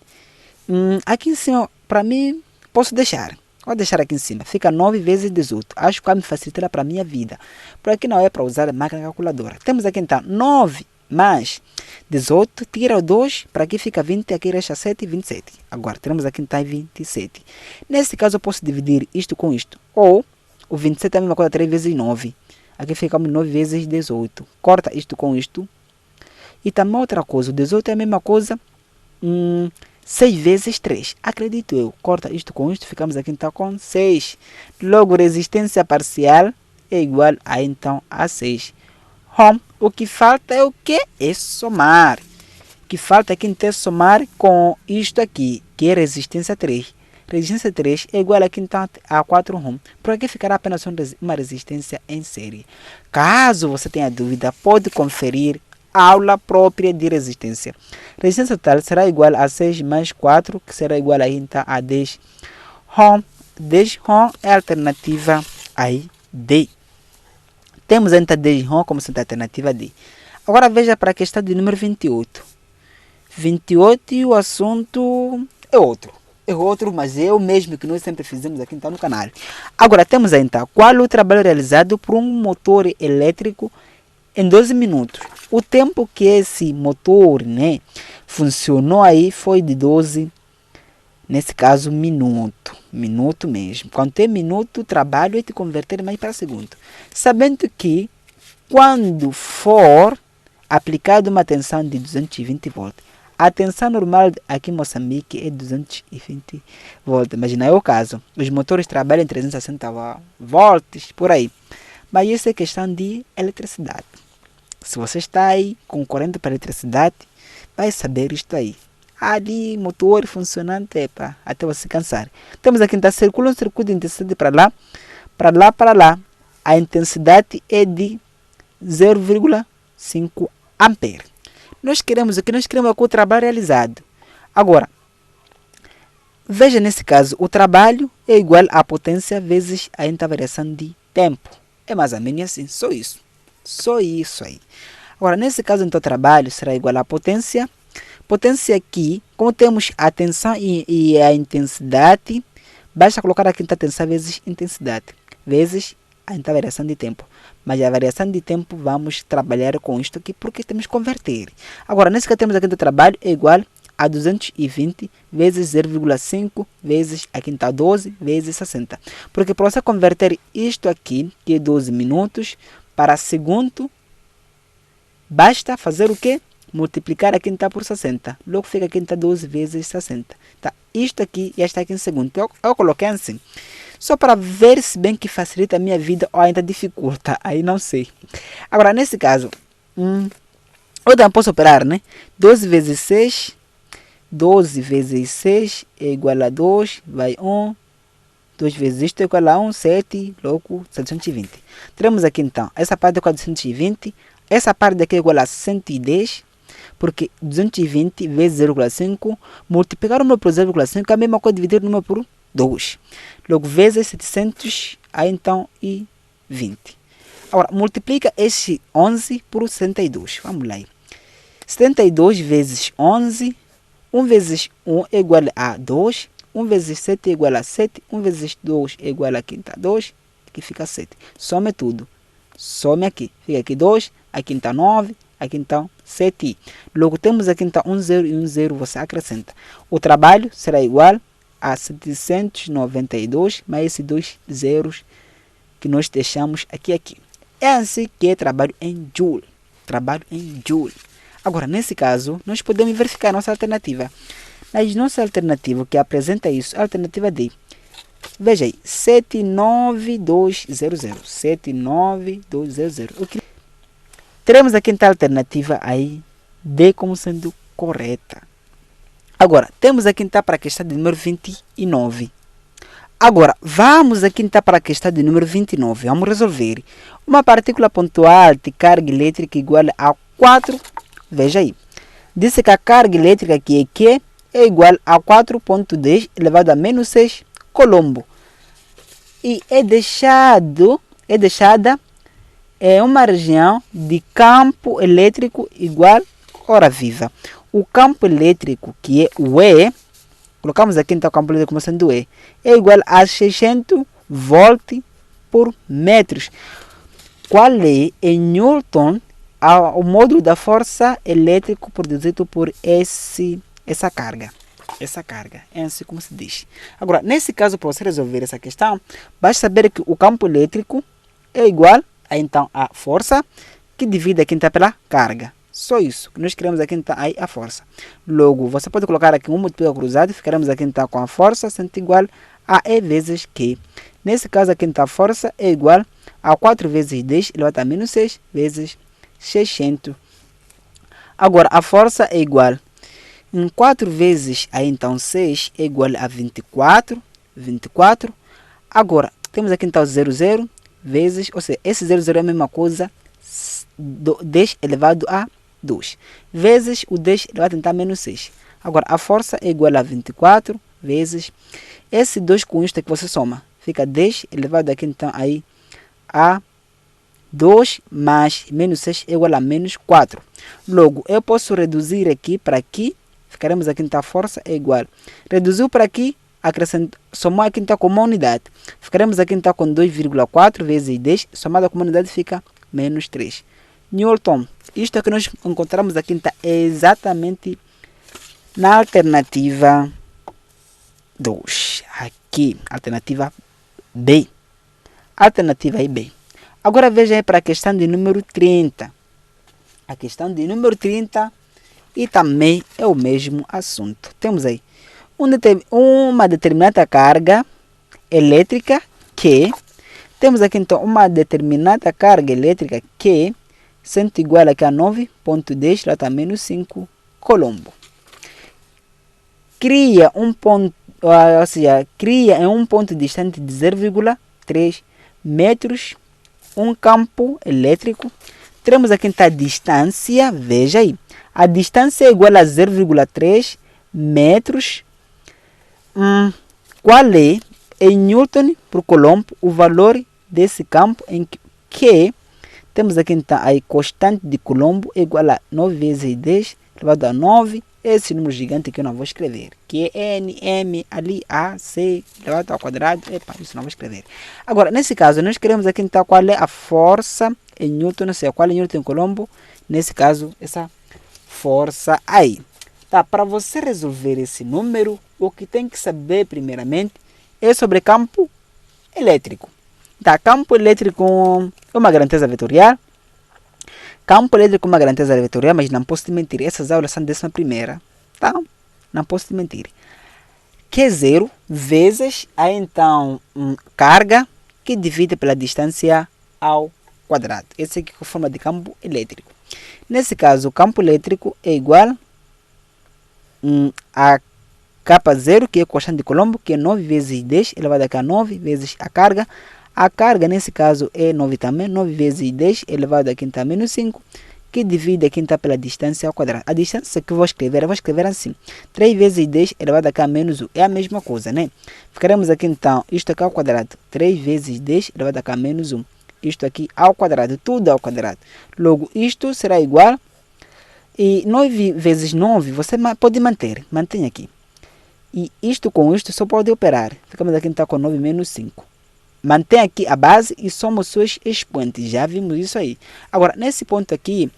Aqui em cima, para mim, posso deixar. Vou deixar aqui em cima, fica 9 vezes 18. Acho que vai me facilitar para a minha vida. Por aqui não é para usar a máquina calculadora. Temos aqui então 9 mais 18, tira o 2, para aqui fica 20, aqui resta 7, 27. Agora, temos aqui então 27. Nesse caso, eu posso dividir isto com isto. Ou, o 27 é a mesma coisa, 3 vezes 9. Aqui fica 9 vezes 18. Corta isto com isto. E também outra coisa, o 18 é a mesma coisa, 6 vezes 3, acredito eu. Corta isto com isto, ficamos aqui então com 6. Logo, resistência parcial é igual a então a 6. O que falta é o quê? É somar. O que falta aqui então é somar com isto aqui, que é resistência 3. Resistência 3 é igual aqui então a 4 Ω. Por aqui ficará apenas uma resistência em série. Caso você tenha dúvida, pode conferir a aula própria de resistência. Resistência total será igual a 6 mais 4, que será igual a, então, a 10 Ω. 10 Ω é a alternativa aí D. Temos então 10 Ω como sendo a alternativa D. Agora veja para a questão de número 28. 28 e o assunto é outro. É outro, mas é o mesmo que nós sempre fizemos aqui então no canal. Agora temos então qual o trabalho realizado por um motor elétrico em 12 minutos. O tempo que esse motor, né, funcionou aí foi de 12, nesse caso, minuto mesmo. Quando é minuto, o trabalho é te converter mais para segundo. Sabendo que quando for aplicada uma tensão de 220 volts, a tensão normal aqui em Moçambique é 220 volts, mas não é o caso. Os motores trabalham em 360 volts, por aí. Mas isso é questão de eletricidade. Se você está aí com corrente para eletricidade, vai saber isto aí. Ali, motor funcionante, até você cansar. Temos aqui, então, circula um circuito de intensidade para lá, para lá, para lá. A intensidade é de 0,5 ampere. Nós queremos aqui o trabalho realizado. Agora, veja nesse caso, o trabalho é igual à potência vezes a variação de tempo. É mais ou menos assim, só isso. Só isso aí. Agora, nesse caso, então, o trabalho será igual à potência. Potência aqui, como temos a tensão e a intensidade, basta colocar aqui a tensão vezes intensidade, vezes a variação de tempo. Mas a variação de tempo vamos trabalhar com isto aqui porque temos que converter. Agora, nesse que temos aqui do trabalho é igual a 220 vezes 0,5 vezes aqui está 12 vezes 60. Porque para você converter isto aqui, que é 12 minutos, para segundo, basta fazer o quê? Multiplicar aqui está por 60. Logo fica aqui está 12 vezes 60. Tá? Isto aqui já está aqui em segundo. Eu coloquei assim. Só para ver se bem que facilita a minha vida ou ainda dificulta. Aí não sei. Agora, nesse caso, eu também posso operar, né? 12 vezes 6. 12 vezes 6 é igual a 2. Vai 1. 2 vezes isto é igual a 1. 7. Logo, 720. Teremos aqui, então, essa parte é igual a 220. Essa parte daqui é igual a 110. Porque 220 vezes 0,5. Multiplicar o número por 0,5 é a mesma coisa dividir o número por 2. Logo, vezes 700, aí então, e 20. Agora, multiplica este 11 por 72. Vamos lá aí. 72 vezes 11. 1 vezes 1 é igual a 2. 1 vezes 7 é igual a 7. 1 vezes 2 é igual a 2. Aqui fica 7. Some tudo. Some aqui. Fica aqui 2. Aqui está 9. Aqui então 7. Logo, temos aqui então 1 0 e 1 0. Você acrescenta. O trabalho será igual a 792 mais esses 2 zeros que nós deixamos aqui. É assim que é trabalho em Joule. Trabalho em Joule. Agora, nesse caso, nós podemos verificar a nossa alternativa. Mas nossa alternativa que apresenta isso é a alternativa D. Veja aí, 79200. 79200. Teremos aqui então a alternativa aí D como sendo correta. Agora, temos aqui então para a questão de número 29. Agora, vamos aqui então para a questão de número 29. Vamos resolver. Uma partícula pontual de carga elétrica igual a 4. Veja aí. Disse que a carga elétrica aqui é igual a 4,10 elevado a menos 6 coulomb. E é deixada uma região de campo elétrico igual hora viva. O campo elétrico, que é o E, colocamos aqui então o campo elétrico como sendo E, é igual a 600 volts por metros. Qual é, em Newton, o módulo da força elétrica produzido por essa carga? Essa carga, é assim como se diz. Agora, nesse caso, para você resolver essa questão, basta saber que o campo elétrico é igual a, então, a força que divide aqui então, pela carga. Só isso. Nós queremos aqui então aí a força. Logo, você pode colocar aqui um multiplicador cruzado. Ficaremos aqui então com a força sendo igual a E vezes Q. Nesse caso aqui então a força é igual a 4 vezes 10 elevado a menos 6 vezes 600. Agora, a força é igual em 4 vezes aí então 6 é igual a 24. Agora, temos aqui então 0 vezes, ou seja, esse 0 é a mesma coisa, 10 elevado a 2, vezes o 10 elevado a então menos 6. Agora, a força é igual a 24 vezes esse 2 com isto que você soma. Fica 10 elevado aqui então aí a 2 mais menos 6 é igual a menos 4. Logo, eu posso reduzir aqui para aqui. Ficaremos aqui então a força é igual. Reduziu para aqui, somou aqui então com uma unidade. Ficaremos aqui então com 2,4 vezes 10, somada com uma unidade fica menos 3. Newton, isto é que nós encontramos aqui então exatamente na alternativa 2. Aqui, alternativa B. Alternativa B. Agora veja aí para a questão de número 30. A questão de número 30 e também é o mesmo assunto. Temos aí uma determinada carga elétrica que... Temos aqui então uma determinada carga elétrica que sendo igual aqui a 9,10 elevado a menos 5 Colombo. Cria um ponto, ou seja, cria em um ponto distante de 0,3 metros um campo elétrico. Teremos aqui então a distância, veja aí, a distância é igual a 0,3 metros. Qual é, em Newton por Colombo, o valor desse campo em que temos aqui então a constante de Colombo é igual a 9 vezes 10 elevado a 9, esse número gigante que eu não vou escrever, que é N, M, ali, A, C, elevado ao quadrado, isso não vou escrever. Agora, nesse caso, nós queremos aqui então qual é a força em Newton, ou seja, qual é Newton em Colombo, nesse caso, essa força aí. Tá, para você resolver esse número, o que tem que saber primeiramente é sobre campo elétrico. Tá, campo elétrico é uma grandeza vetorial. Campo elétrico é uma grandeza vetorial, mas não posso te mentir, essas aulas são 11ª, tá? Não posso te mentir. Q0 vezes a então carga que divide pela distância ao quadrado. Esse aqui é a forma de campo elétrico. Nesse caso, o campo elétrico é igual a K0, que é a constante de Colombo, que é 9 vezes 10 elevado a 9 vezes a carga. A carga, nesse caso, é 9 também, 9 vezes 10 elevado a menos 5, que divide aqui pela distância ao quadrado. A distância que eu vou escrever assim, 3 vezes 10 elevado a menos 1, é a mesma coisa, né? Ficaremos aqui então, isto aqui ao quadrado, 3 vezes 10 elevado a menos 1, isto aqui ao quadrado, tudo ao quadrado. Logo, isto será igual, e 9 vezes 9, você pode mantém aqui. E isto com isto só pode operar. Ficamos aqui então com 9 menos 5. Mantém aqui a base e soma os seus expoentes. Já vimos isso aí. Agora, nesse ponto aqui,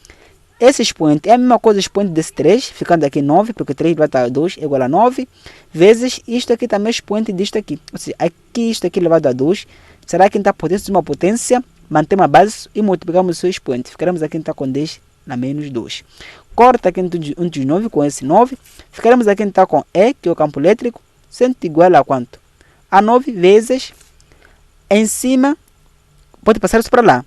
esse expoente é a mesma coisa expoente desse 3, ficando aqui 9, porque 3 elevado a 2 é igual a 9, vezes isto aqui também é expoente disto aqui. Ou seja, aqui isto aqui elevado a 2, será que então a potência de uma potência, mantém a base e multiplicamos o seu expoente. Ficaremos aqui então com 10 na menos 2. Corta aqui entre 9 com esse 9, ficaremos aqui então com E, que é o campo elétrico, sendo igual a quanto? A 9 vezes... Em cima, pode passar isso para lá.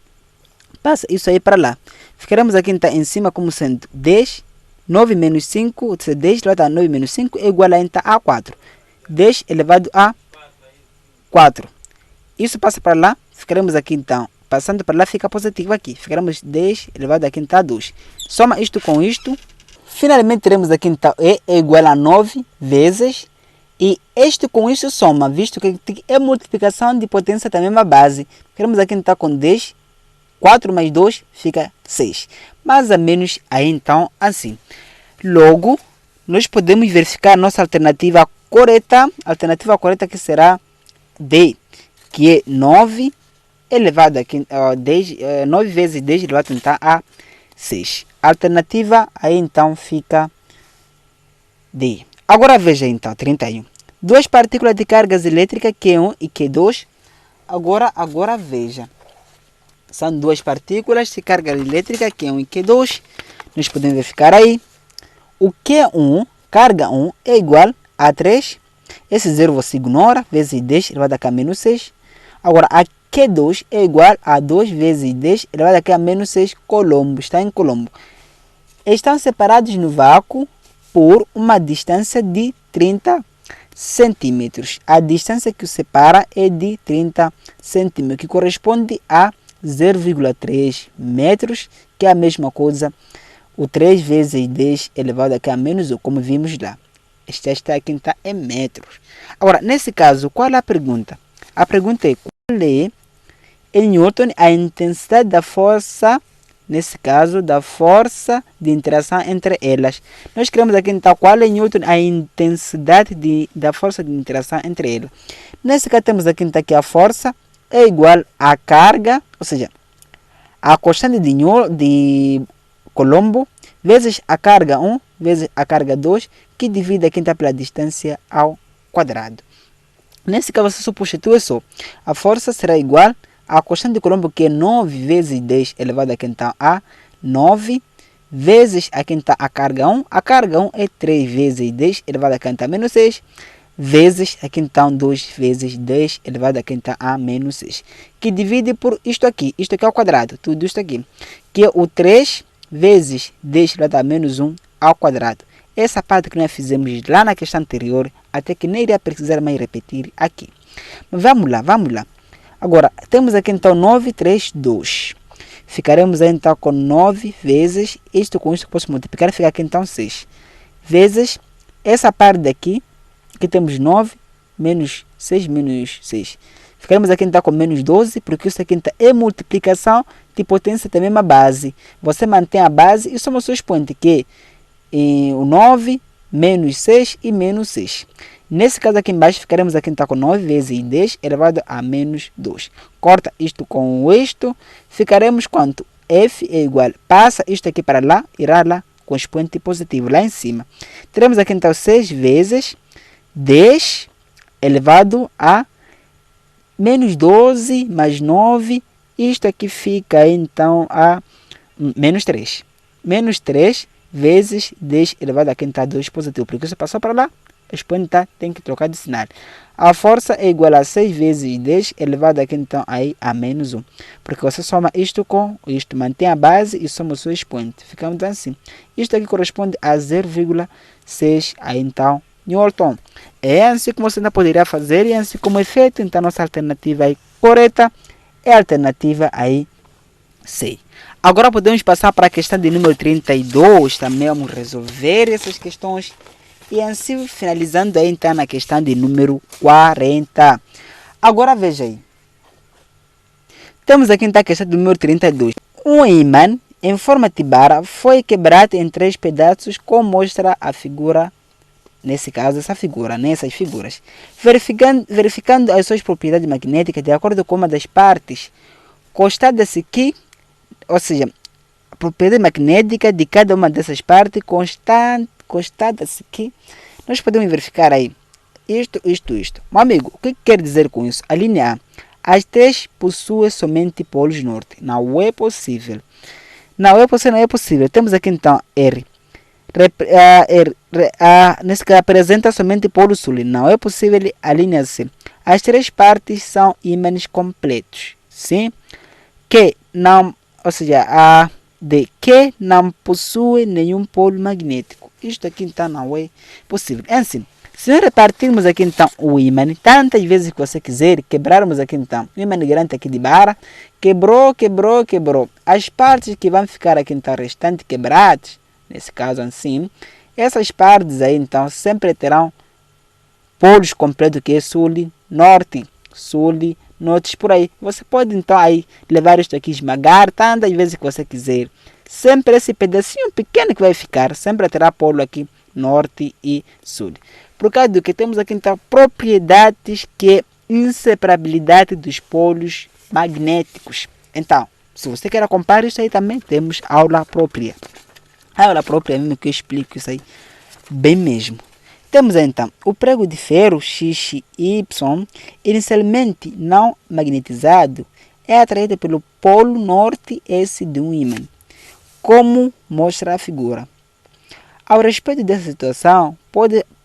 Passa isso aí para lá. Ficaremos aqui então em cima como sendo 10, 9 menos 5, ou seja, 10 elevado a 9 menos 5 é igual a, então, a 4. 10 elevado a 4. Isso passa para lá. Ficaremos aqui então, passando para lá fica positivo aqui. Ficaremos 10 elevado aqui então a 2. Soma isto com isto. Finalmente teremos aqui então E é igual a 9 vezes... E este com isso soma, visto que é multiplicação de potência da mesma base. Queremos aqui então com 10, 4 mais 2 fica 6. Mais ou menos aí então assim. Logo, nós podemos verificar a nossa alternativa correta. A alternativa correta que será D, que é 9 elevado aqui, 9 vezes 10 elevado então a 6. A alternativa aí então fica D. Agora veja então, 31. Duas partículas de cargas elétricas, Q1 e Q2. Agora veja. São duas partículas de carga elétrica, Q1 e Q2. nós podemos verificar aí. O Q1, carga 1, é igual a 3. Esse 0 você ignora, vezes 10 elevado a K menos 6. Agora, a Q2 é igual a 2 vezes 10 elevado a K menos 6 Colombo. Está em Colombo. Estão separados no vácuo por uma distância de 30 centímetros. A distância que os separa é de 30 centímetros, que corresponde a 0,3 metros, que é a mesma coisa, o 3 vezes 10 elevado a K menos 1, como vimos lá. Esta aqui está em metros. Agora, nesse caso, qual é a pergunta? A pergunta é, qual é, em Newton, a intensidade da força, nesse caso, da força de interação entre elas. Nós queremos aqui, então, qual é, em Newton, a intensidade da força de interação entre elas. Nesse caso, temos aqui, então, que a força é igual à carga, ou seja, a constante de Colombo, vezes a carga 1, vezes a carga 2, que divide aqui então pela distância ao quadrado. Nesse caso, você substitui só. A força será igual à constante de Colombo, que é 9 vezes 10 elevado aqui então a 9, vezes aqui então a carga 1. A carga 1 é 3 vezes 10 elevado aqui então a menos 6, vezes aqui então 2 vezes 10 elevado aqui então a menos 6, que divide por isto aqui ao quadrado, tudo isto aqui, que é o 3 vezes 10 elevado a menos 1 ao quadrado. Essa parte que nós fizemos lá na questão anterior, até que nem iria precisar mais repetir aqui. Mas vamos lá. Agora, temos aqui então 9, 3, 2. Ficaremos aí então com 9 vezes, isto com isto que posso multiplicar, fica aqui então 6. Vezes essa parte daqui, que temos 9, menos 6, menos 6. Ficaremos aqui então com menos 12, porque isso aqui então é multiplicação de potência da mesma base. Você mantém a base e soma o seu expoente, que é o 9, menos 6 e menos 6. Nesse caso aqui embaixo, ficaremos aqui então com 9 vezes 10 elevado a menos 2. Corta isto com isto, ficaremos quanto? F é igual, passa isto aqui para lá, irá lá com expoente positivo, lá em cima. Teremos aqui então 6 vezes 10 elevado a menos 12 mais 9, isto aqui fica então a menos 3. Menos 3 vezes 10 elevado a 2 positivo, porque isso passou para lá, o expoente tem que trocar de sinal. A força é igual a 6 vezes 10 elevado aqui então aí a menos 1, porque você soma isto com isto, mantém a base e soma o seu expoente, ficamos assim. Isto aqui corresponde a 0,6 aí então Newton. É assim como você ainda poderia fazer, e assim como é feito, então nossa alternativa aí correta é a alternativa aí C. Agora podemos passar para a questão de número 32, também vamos resolver essas questões, e assim finalizando aí então na questão de número 40. Agora veja aí, temos aqui então a questão do número 32. Um ímã em forma de barra foi quebrado em 3 pedaços, como mostra a figura. Nesse caso, essa figura, nessas figuras. Verificando as suas propriedades magnéticas de acordo com uma das partes, constata-se que, ou seja, a propriedade magnética de cada uma dessas partes, constata-se que, nós podemos verificar aí, isto. Meu amigo, o que quer dizer com isso? A linha A, as 3 possuem somente polos norte. Não é possível. Não é possível. Temos aqui então R. Nesse caso apresenta somente polo sul. Não é possível a linha C. As 3 partes são ímãs completos. Sim? Que não, ou seja, a D, que não possui nenhum polo magnético. Isto aqui então não é possível. Assim, se nós repartirmos aqui então o ímã, tantas vezes que você quiser, quebrarmos aqui então o ímã grande aqui de barra, quebrou. As partes que vão ficar aqui então restantes quebradas, nesse caso assim, essas partes aí então sempre terão polos completos, que é sul, norte, por aí. Você pode então aí levar isto aqui, esmagar tantas vezes que você quiser. Sempre esse pedacinho pequeno que vai ficar, sempre terá polo aqui, norte e sul. Por causa do que temos aqui então propriedades que é inseparabilidade dos polos magnéticos. Então, se você quer acompanhar isso aí também, temos aula própria. A aula própria mesmo que eu explico isso aí bem mesmo. Temos então o prego de ferro XY, inicialmente não magnetizado, é atraído pelo polo norte S de um ímã. como mostra a figura. Ao respeito dessa situação,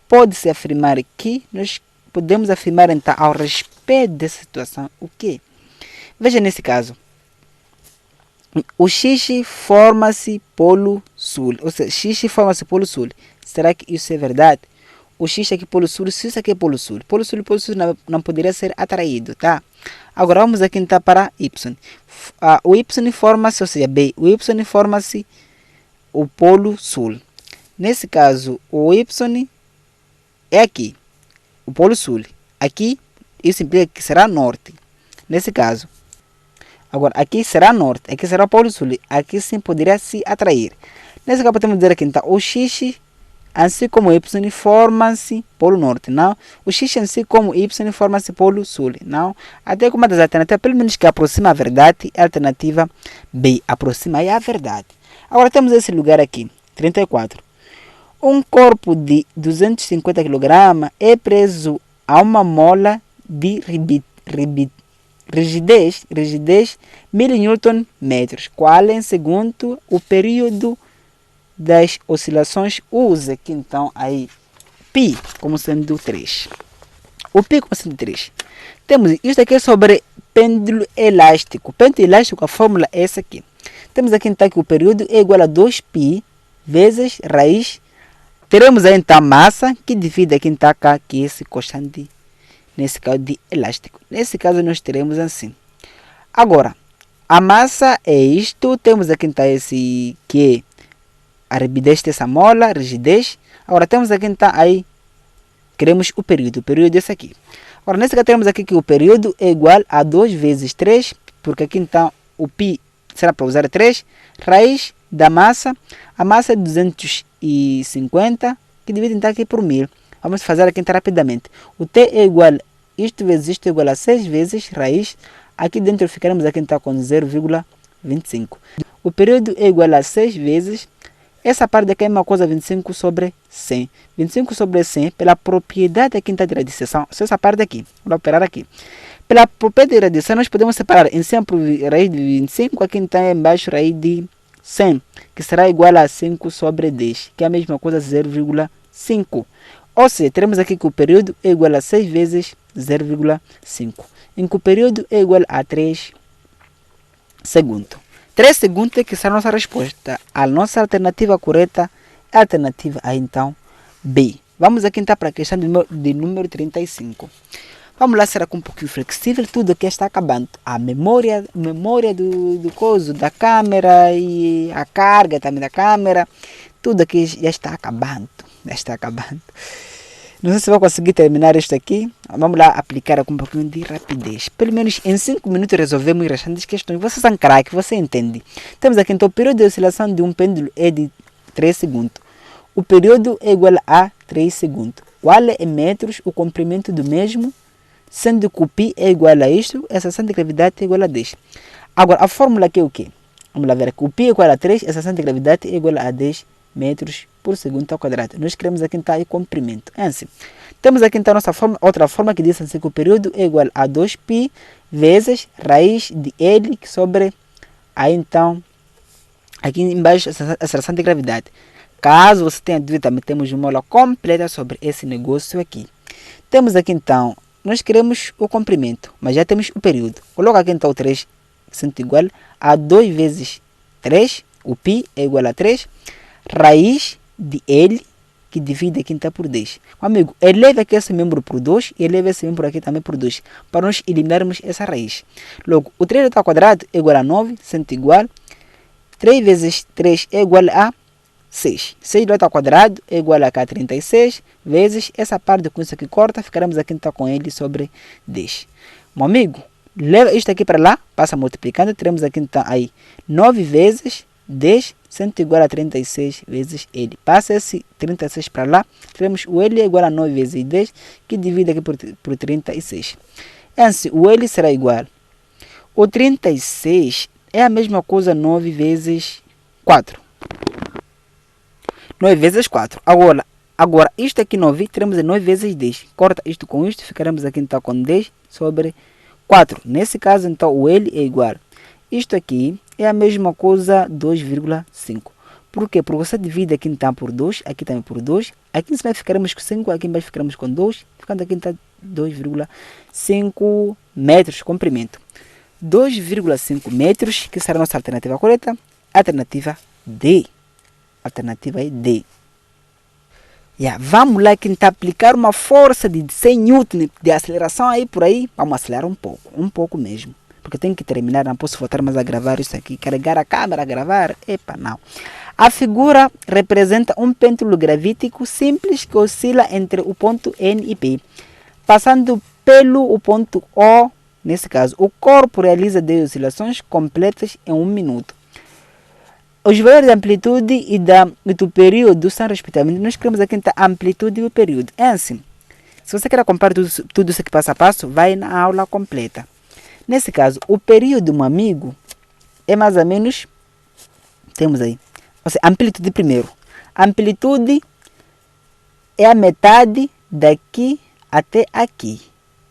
pode-se afirmar que nós podemos afirmar então ao respeito dessa situação o quê? Veja nesse caso. O xixi forma-se polo sul, ou seja, xixi forma-se polo sul. Será que isso é verdade? O x aqui polo sul, se isso aqui é polo sul. Polo sul não poderia ser atraído, tá? Agora vamos aqui então para y. O y forma-se, ou seja, b, o y forma-se o polo sul. Nesse caso, o y é aqui, o polo sul. Aqui, isso implica que será norte. Nesse caso. Agora, aqui será norte, aqui será o polo sul. Aqui sim poderia se atrair. Nesse caso, podemos dizer aqui, então, o x, assim como o y, forma-se polo norte, não? O x, assim como o y, forma-se polo sul, não? Até como uma das alternativas, pelo menos que aproxima a verdade, é a alternativa B. Aproxima aí a verdade. Agora, temos esse lugar aqui, 34. Um corpo de 250 kg é preso a uma mola de rigidez 1000 Nm. Qual é, segundo o período das oscilações? Use aqui então aí π como sendo 3. O π como sendo 3. Temos isto aqui sobre pêndulo elástico. Pêndulo elástico, a fórmula é essa aqui. Temos aqui então que o período é igual a 2π vezes raiz. Teremos aí então a massa que divide aqui então que esse constante nesse caso de elástico. Nesse caso nós teremos assim. Agora, a massa é isto. Temos aqui então esse que é a rigidez dessa mola, rigidez. Agora temos aqui então aí, queremos o período. O período é esse aqui. Agora nesse caso temos aqui que o período é igual a 2 vezes 3, porque aqui então o π será para usar 3, raiz da massa. A massa é 250, que divide então aqui por 1000. Vamos fazer aqui então rapidamente. O t é igual, isto vezes isto é igual a 6 vezes raiz. Aqui dentro ficaremos aqui então com 0,25. O período é igual a 6 vezes, essa parte aqui é uma coisa, 25 sobre 100. 25 sobre 100, pela propriedade aqui então de radiação, essa parte aqui, vou operar aqui. Pela propriedade de radiação, nós podemos separar em 100 por raiz de 25, aqui então é embaixo raiz de 100, que será igual a 5 sobre 10, que é a mesma coisa, 0,5. Ou seja, teremos aqui que o período é igual a 6 vezes 0,5, em que o período é igual a 3 segundos. 3 segundos é que será a nossa resposta. A nossa alternativa correta é a alternativa A, então, B. Vamos aqui então para a questão de número 35. Vamos lá, será com um pouquinho flexível, tudo aqui está acabando. A memória do coisa, da câmera e a carga também da câmera, tudo aqui já está acabando. Não sei se vou conseguir terminar isto aqui. Vamos lá aplicar com um pouquinho de rapidez. Pelo menos em 5 minutos resolvemos as restantes questões. Vocês são craque, você entende. Temos aqui então o período de oscilação de um pêndulo é de 3 segundos. O período é igual a 3 segundos. Qual é em metros o comprimento do mesmo? Sendo que o π é igual a isto, essa ação de gravidade é igual a 10. Agora, a fórmula aqui é o quê? Vamos lá ver aqui. O π é igual a 3, essa ação de gravidade é igual a 10 metros por segundo ao quadrado. Nós queremos aqui então o comprimento. É assim. Temos aqui então a nossa forma, outra forma que diz assim que o período é igual a 2π vezes raiz de L sobre aí então aqui embaixo essa ação de gravidade. Caso você tenha dúvida, também temos uma aula completa sobre esse negócio aqui. Temos aqui então, nós queremos o comprimento, mas já temos o período. Coloca aqui então o 3 sendo igual a 2 vezes 3, o π é igual a 3, raiz de L, que divide aqui então por 10. Amigo, eleva aqui esse membro por 2 e eleva esse membro aqui também por 2, para nós eliminarmos essa raiz. Logo, o 3 ao quadrado é igual a 9, sendo igual, 3 vezes 3 é igual a 6. 6 ao quadrado é igual a 36, vezes essa parte com isso aqui corta, ficaremos aqui então com L sobre 10. Meu amigo, leva isto aqui para lá, passa multiplicando, teremos aqui então aí 9 vezes 10, sendo igual a 36 vezes L. Passa esse 36 para lá, teremos o L é igual a 9 vezes 10, que divide aqui por 36. Assim, o L será igual. O 36 é a mesma coisa 9 vezes 4. 9 vezes 4. Agora isto aqui 9, teremos 9 vezes 10. Corta isto com isto, ficaremos aqui então com 10 sobre 4. Nesse caso, então, o L é igual. Isto aqui é a mesma coisa 2,5. Por quê? Porque você divide aqui então por 2, aqui também por 2, aqui em cima ficaremos com 5, aqui embaixo ficaremos com 2, ficando aqui então 2,5 metros de comprimento. 2,5 metros, que será a nossa alternativa correta? Alternativa D. Alternativa é D. Vamos lá que então aplicar uma força de 100 Newton de aceleração aí por aí. Vamos acelerar um pouco mesmo. Porque tenho que terminar, não posso voltar mais a gravar isso aqui. Carregar a câmera, gravar, não. A figura representa um pêndulo gravítico simples que oscila entre o ponto N e P. Passando pelo ponto O, nesse caso, o corpo realiza 10 oscilações completas em 1 minuto. Os valores da amplitude e do período são respectivamente. Nós queremos aqui a amplitude e o período. É assim, se você quer acompanhar tudo isso aqui passo a passo, vai na aula completa. Nesse caso, o período, meu amigo, é mais ou menos, temos aí, ou seja, amplitude primeiro. A amplitude é a metade daqui até aqui.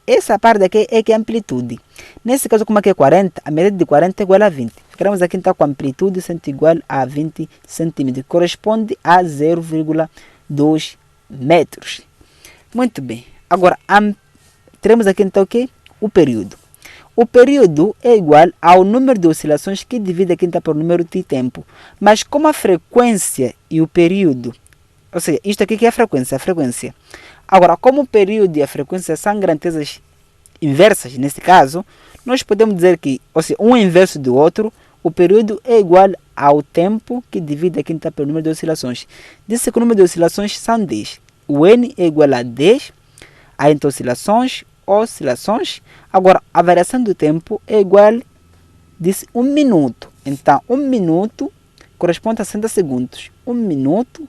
Essa parte daqui é que é a amplitude. Nesse caso, como aqui é 40, a metade de 40 é igual a 20. Ficaremos aqui então com a amplitude sendo igual a 20 centímetros. Corresponde a 0,2 metros. Muito bem. Agora, teremos aqui então o que? O período. O período é igual ao número de oscilações que divide aqui então por número de tempo. Mas como a frequência e o período, ou seja, isto aqui que é a frequência. Agora, como o período e a frequência são grandezas inversas, nesse caso, nós podemos dizer que, ou seja, um é inverso do outro, o período é igual ao tempo que divide aqui então pelo número de oscilações. Disse que o número de oscilações são 10. O N é igual a 10, há então oscilações. Agora, a variação do tempo é igual, disse 1 minuto. Então, 1 minuto corresponde a 60 segundos. 1 minuto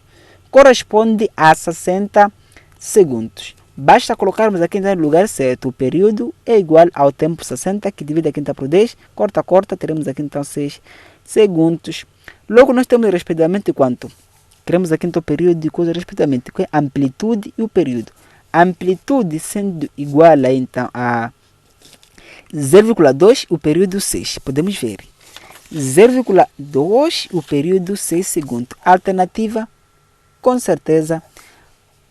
corresponde a 60 segundos. Basta colocarmos aqui no lugar certo. O período é igual ao tempo 60, que divide aqui então por 10. Corta, teremos aqui então 6 segundos. Logo, nós temos respectivamente quanto? Queremos aqui então o período e coisa respectivamente, que é a amplitude e o período. A amplitude sendo igual a, então, a 0,2, o período 6. Podemos ver. 0,2, o período 6 segundos. Alternativa, com certeza,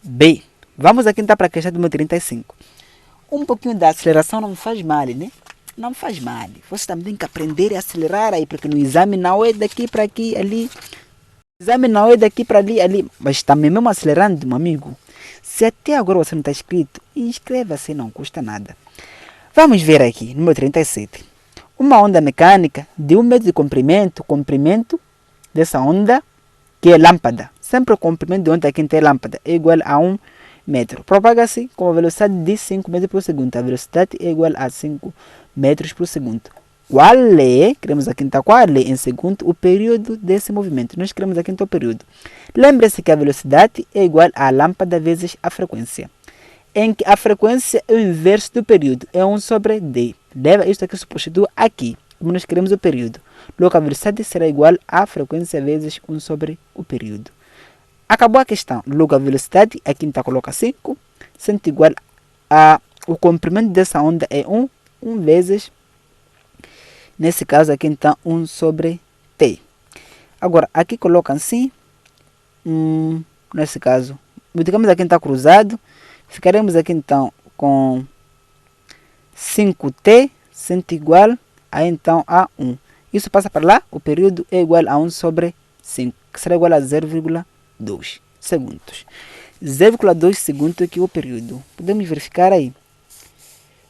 B. Vamos aqui então para a questão número 35. Um pouquinho da aceleração não faz mal, né? Não faz mal. Você também tem que aprender a acelerar aí, porque no exame não é daqui para aqui, ali. O exame não é daqui para ali. Mas também mesmo acelerando, meu amigo. Se até agora você não está inscrito, inscreva-se, não custa nada. Vamos ver aqui, número 37. Uma onda mecânica de 1 metro de comprimento dessa onda, que é lâmpada. Sempre o comprimento de onda aqui é lâmpada, é igual a 1 metro. Propaga-se com a velocidade de 5 metros por segundo. A velocidade é igual a 5 metros por segundo. Qual é, queremos aqui então, qual é em segundo o período desse movimento? Nós queremos aqui então o período. Lembre-se que a velocidade é igual a lâmpada vezes a frequência. Em que a frequência é o inverso do período, é 1 sobre D. Leva isto aqui substitui aqui, como nós queremos o período. Logo, a velocidade será igual a frequência vezes 1 sobre o período. Acabou a questão. Logo, a velocidade, aqui então coloca 5, sendo igual a o comprimento dessa onda é 1 vezes, nesse caso aqui então 1 sobre T. Agora, aqui coloca assim, nesse caso, multiplicamos aqui então cruzado, ficaremos aqui então com 5T, sendo igual a então a 1. Isso passa para lá, o período é igual a 1 sobre 5, que será igual a 0,2 segundos. 0,2 segundos aqui o período. Podemos verificar aí.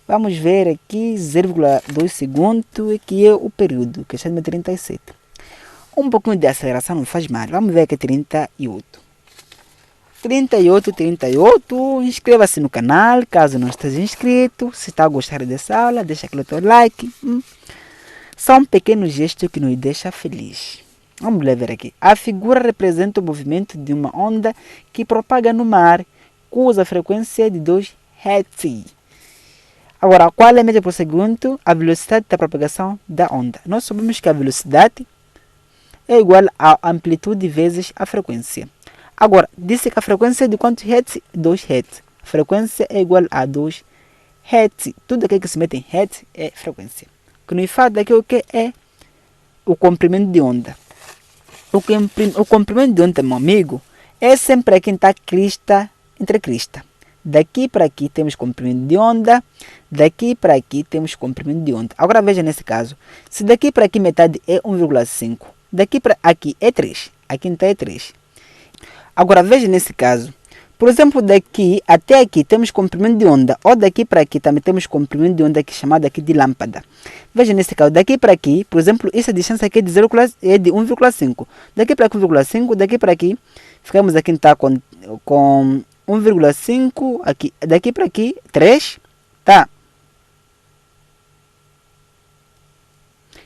Vamos ver aqui, 0,2 segundos, que é o período, que é 37. Um pouquinho de aceleração não faz mal. Vamos ver aqui 38. 38. Inscreva-se no canal, caso não esteja inscrito. Se está a gostar dessa aula, deixa aquele teu like. São pequenos gestos que nos deixam felizes. Vamos ver aqui. A figura representa o movimento de uma onda que propaga no mar, cuja frequência é de 2 Hz. Agora, qual é a média por segundo? A velocidade da propagação da onda. Nós sabemos que a velocidade é igual a amplitude vezes a frequência. Agora, disse que a frequência é de quantos Hz? 2 Hz. A frequência é igual a 2 Hz. Tudo aquilo que se mete em Hz é frequência. O que nos fala daqui o que é o comprimento de onda. O comprimento de onda, meu amigo, é sempre aqui está crista entre crista. Daqui para aqui temos comprimento de onda, daqui para aqui temos comprimento de onda. Agora veja nesse caso, se daqui para aqui metade é 1,5, daqui para aqui é 3, aqui então é 3. Agora veja nesse caso, por exemplo, daqui até aqui temos comprimento de onda, ou daqui para aqui também temos comprimento de onda aqui chamado aqui de lâmpada. Veja nesse caso, daqui para aqui, por exemplo, essa distância aqui é de 1,5. Daqui para aqui 1,5, daqui para aqui, ficamos aqui então com 1,5, aqui, daqui para aqui 3, tá?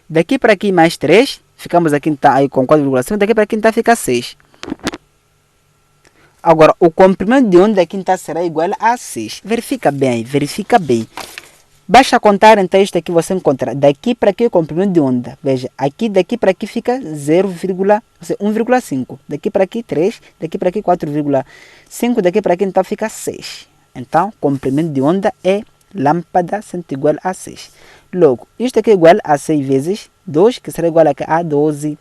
Daqui para aqui mais 3, ficamos aqui então aí com 4,5, daqui para aqui então fica 6. Agora, o comprimento de onda aqui então será igual a 6. Verifica bem, verifica bem. Basta contar então isto aqui, você encontra daqui para aqui o comprimento de onda. Veja, aqui daqui para aqui fica 1,5. Daqui para aqui 3, daqui para aqui 4,5, daqui para aqui então fica 6. Então, comprimento de onda é lâmpada sendo igual a 6. Logo, isto aqui é igual a 6 vezes 2, que será igual a 12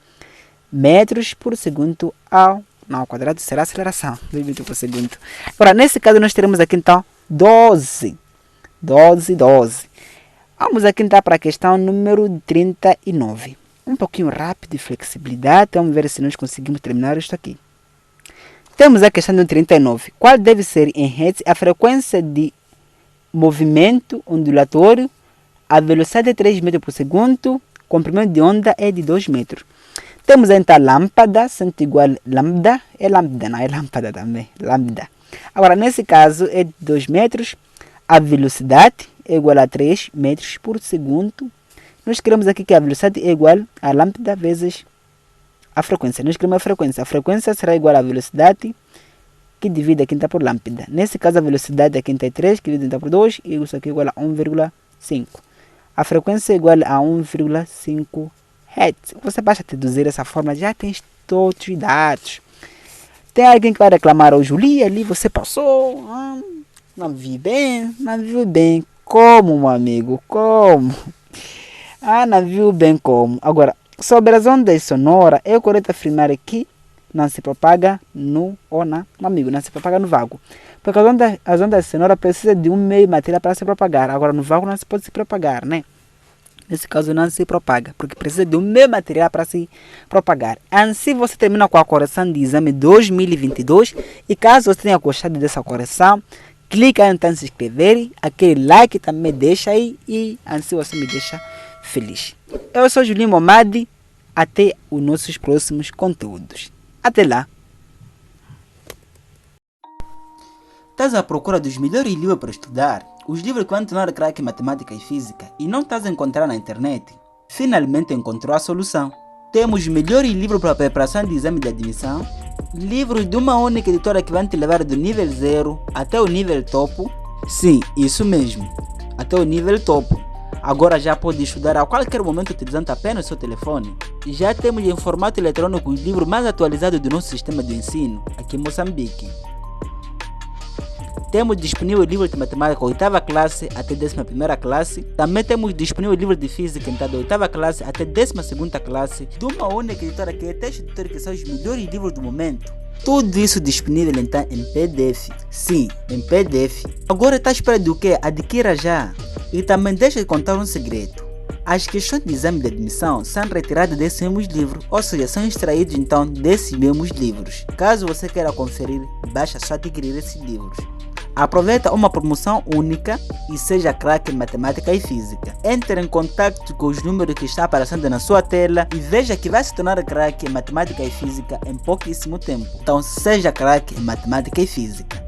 metros por segundo ao quadrado será aceleração, 2 metros por segundo. Agora, nesse caso, nós teremos aqui, então, 12. Vamos aqui, então, para a questão número 39. Um pouquinho rápido e flexibilidade. Vamos ver se nós conseguimos terminar isto aqui. Temos a questão número 39. Qual deve ser, em Hertz, a frequência de movimento ondulatório? A velocidade é 3 metros por segundo. Comprimento de onda é de 2 metros. Temos então a lâmpada, sendo igual a lambda, é lambda, não é lâmpada também, lambda. Agora, nesse caso, é de 2 metros, a velocidade é igual a 3 metros por segundo. Nós queremos aqui que a velocidade é igual a lambda vezes a frequência. Nós queremos a frequência será igual à velocidade que divide aqui por lambda. Nesse caso, a velocidade aqui é 3, que divide por 2, e isso aqui é igual a 1,5. A frequência é igual a 1,5 Hertz. Você basta deduzir essa forma, já tens todos os dados. Tem alguém que vai reclamar ao Julie ali, você passou, não viu bem, como, meu amigo, como? Não viu bem como. Agora, sobre as ondas sonoras, é correto afirmar que não se propaga no se propaga no vácuo. Porque as ondas sonoras precisam de um meio material para se propagar. Agora, no vácuo não se pode se propagar, né? Nesse caso não se propaga, porque precisa de um meio material para se propagar. Assim você termina com a correção de exame 2022. E caso você tenha gostado dessa correção, clica então em se inscrever, aquele like também deixa aí, e assim você me deixa feliz. Eu sou Julinho Momadi, até os nossos próximos conteúdos. Até lá! Estás à procura dos melhores livros para estudar? Os livros que vão tornar craque em matemática e física e não estás a encontrar na internet? Finalmente encontrou a solução. Temos os melhores livros para a preparação de exame de admissão, livros de uma única editora que vai te levar do nível 0 até o nível topo. Sim, isso mesmo, até o nível topo. Agora já pode estudar a qualquer momento utilizando apenas o seu telefone. E já temos em formato eletrônico os livros mais atualizados do nosso sistema de ensino, aqui em Moçambique. Temos disponível livros de matemática 8ª classe até 11ª classe. Também temos disponível livros de física então, da 8ª classe até 12ª classe, de uma única editora que é Teste Editora, que são os melhores livros do momento. Tudo isso disponível então em PDF. Sim, em PDF. Agora está à espera do que? Adquira já. E também deixa de contar um segredo. As questões de exame de admissão são retiradas desses mesmos livros, ou seja, são extraídos então desses mesmos livros. Caso você queira conferir, basta só adquirir esses livros. Aproveita uma promoção única e seja craque em matemática e física. Entre em contato com os números que estão aparecendo na sua tela e veja que vai se tornar craque em matemática e física em pouquíssimo tempo. Então seja craque em matemática e física.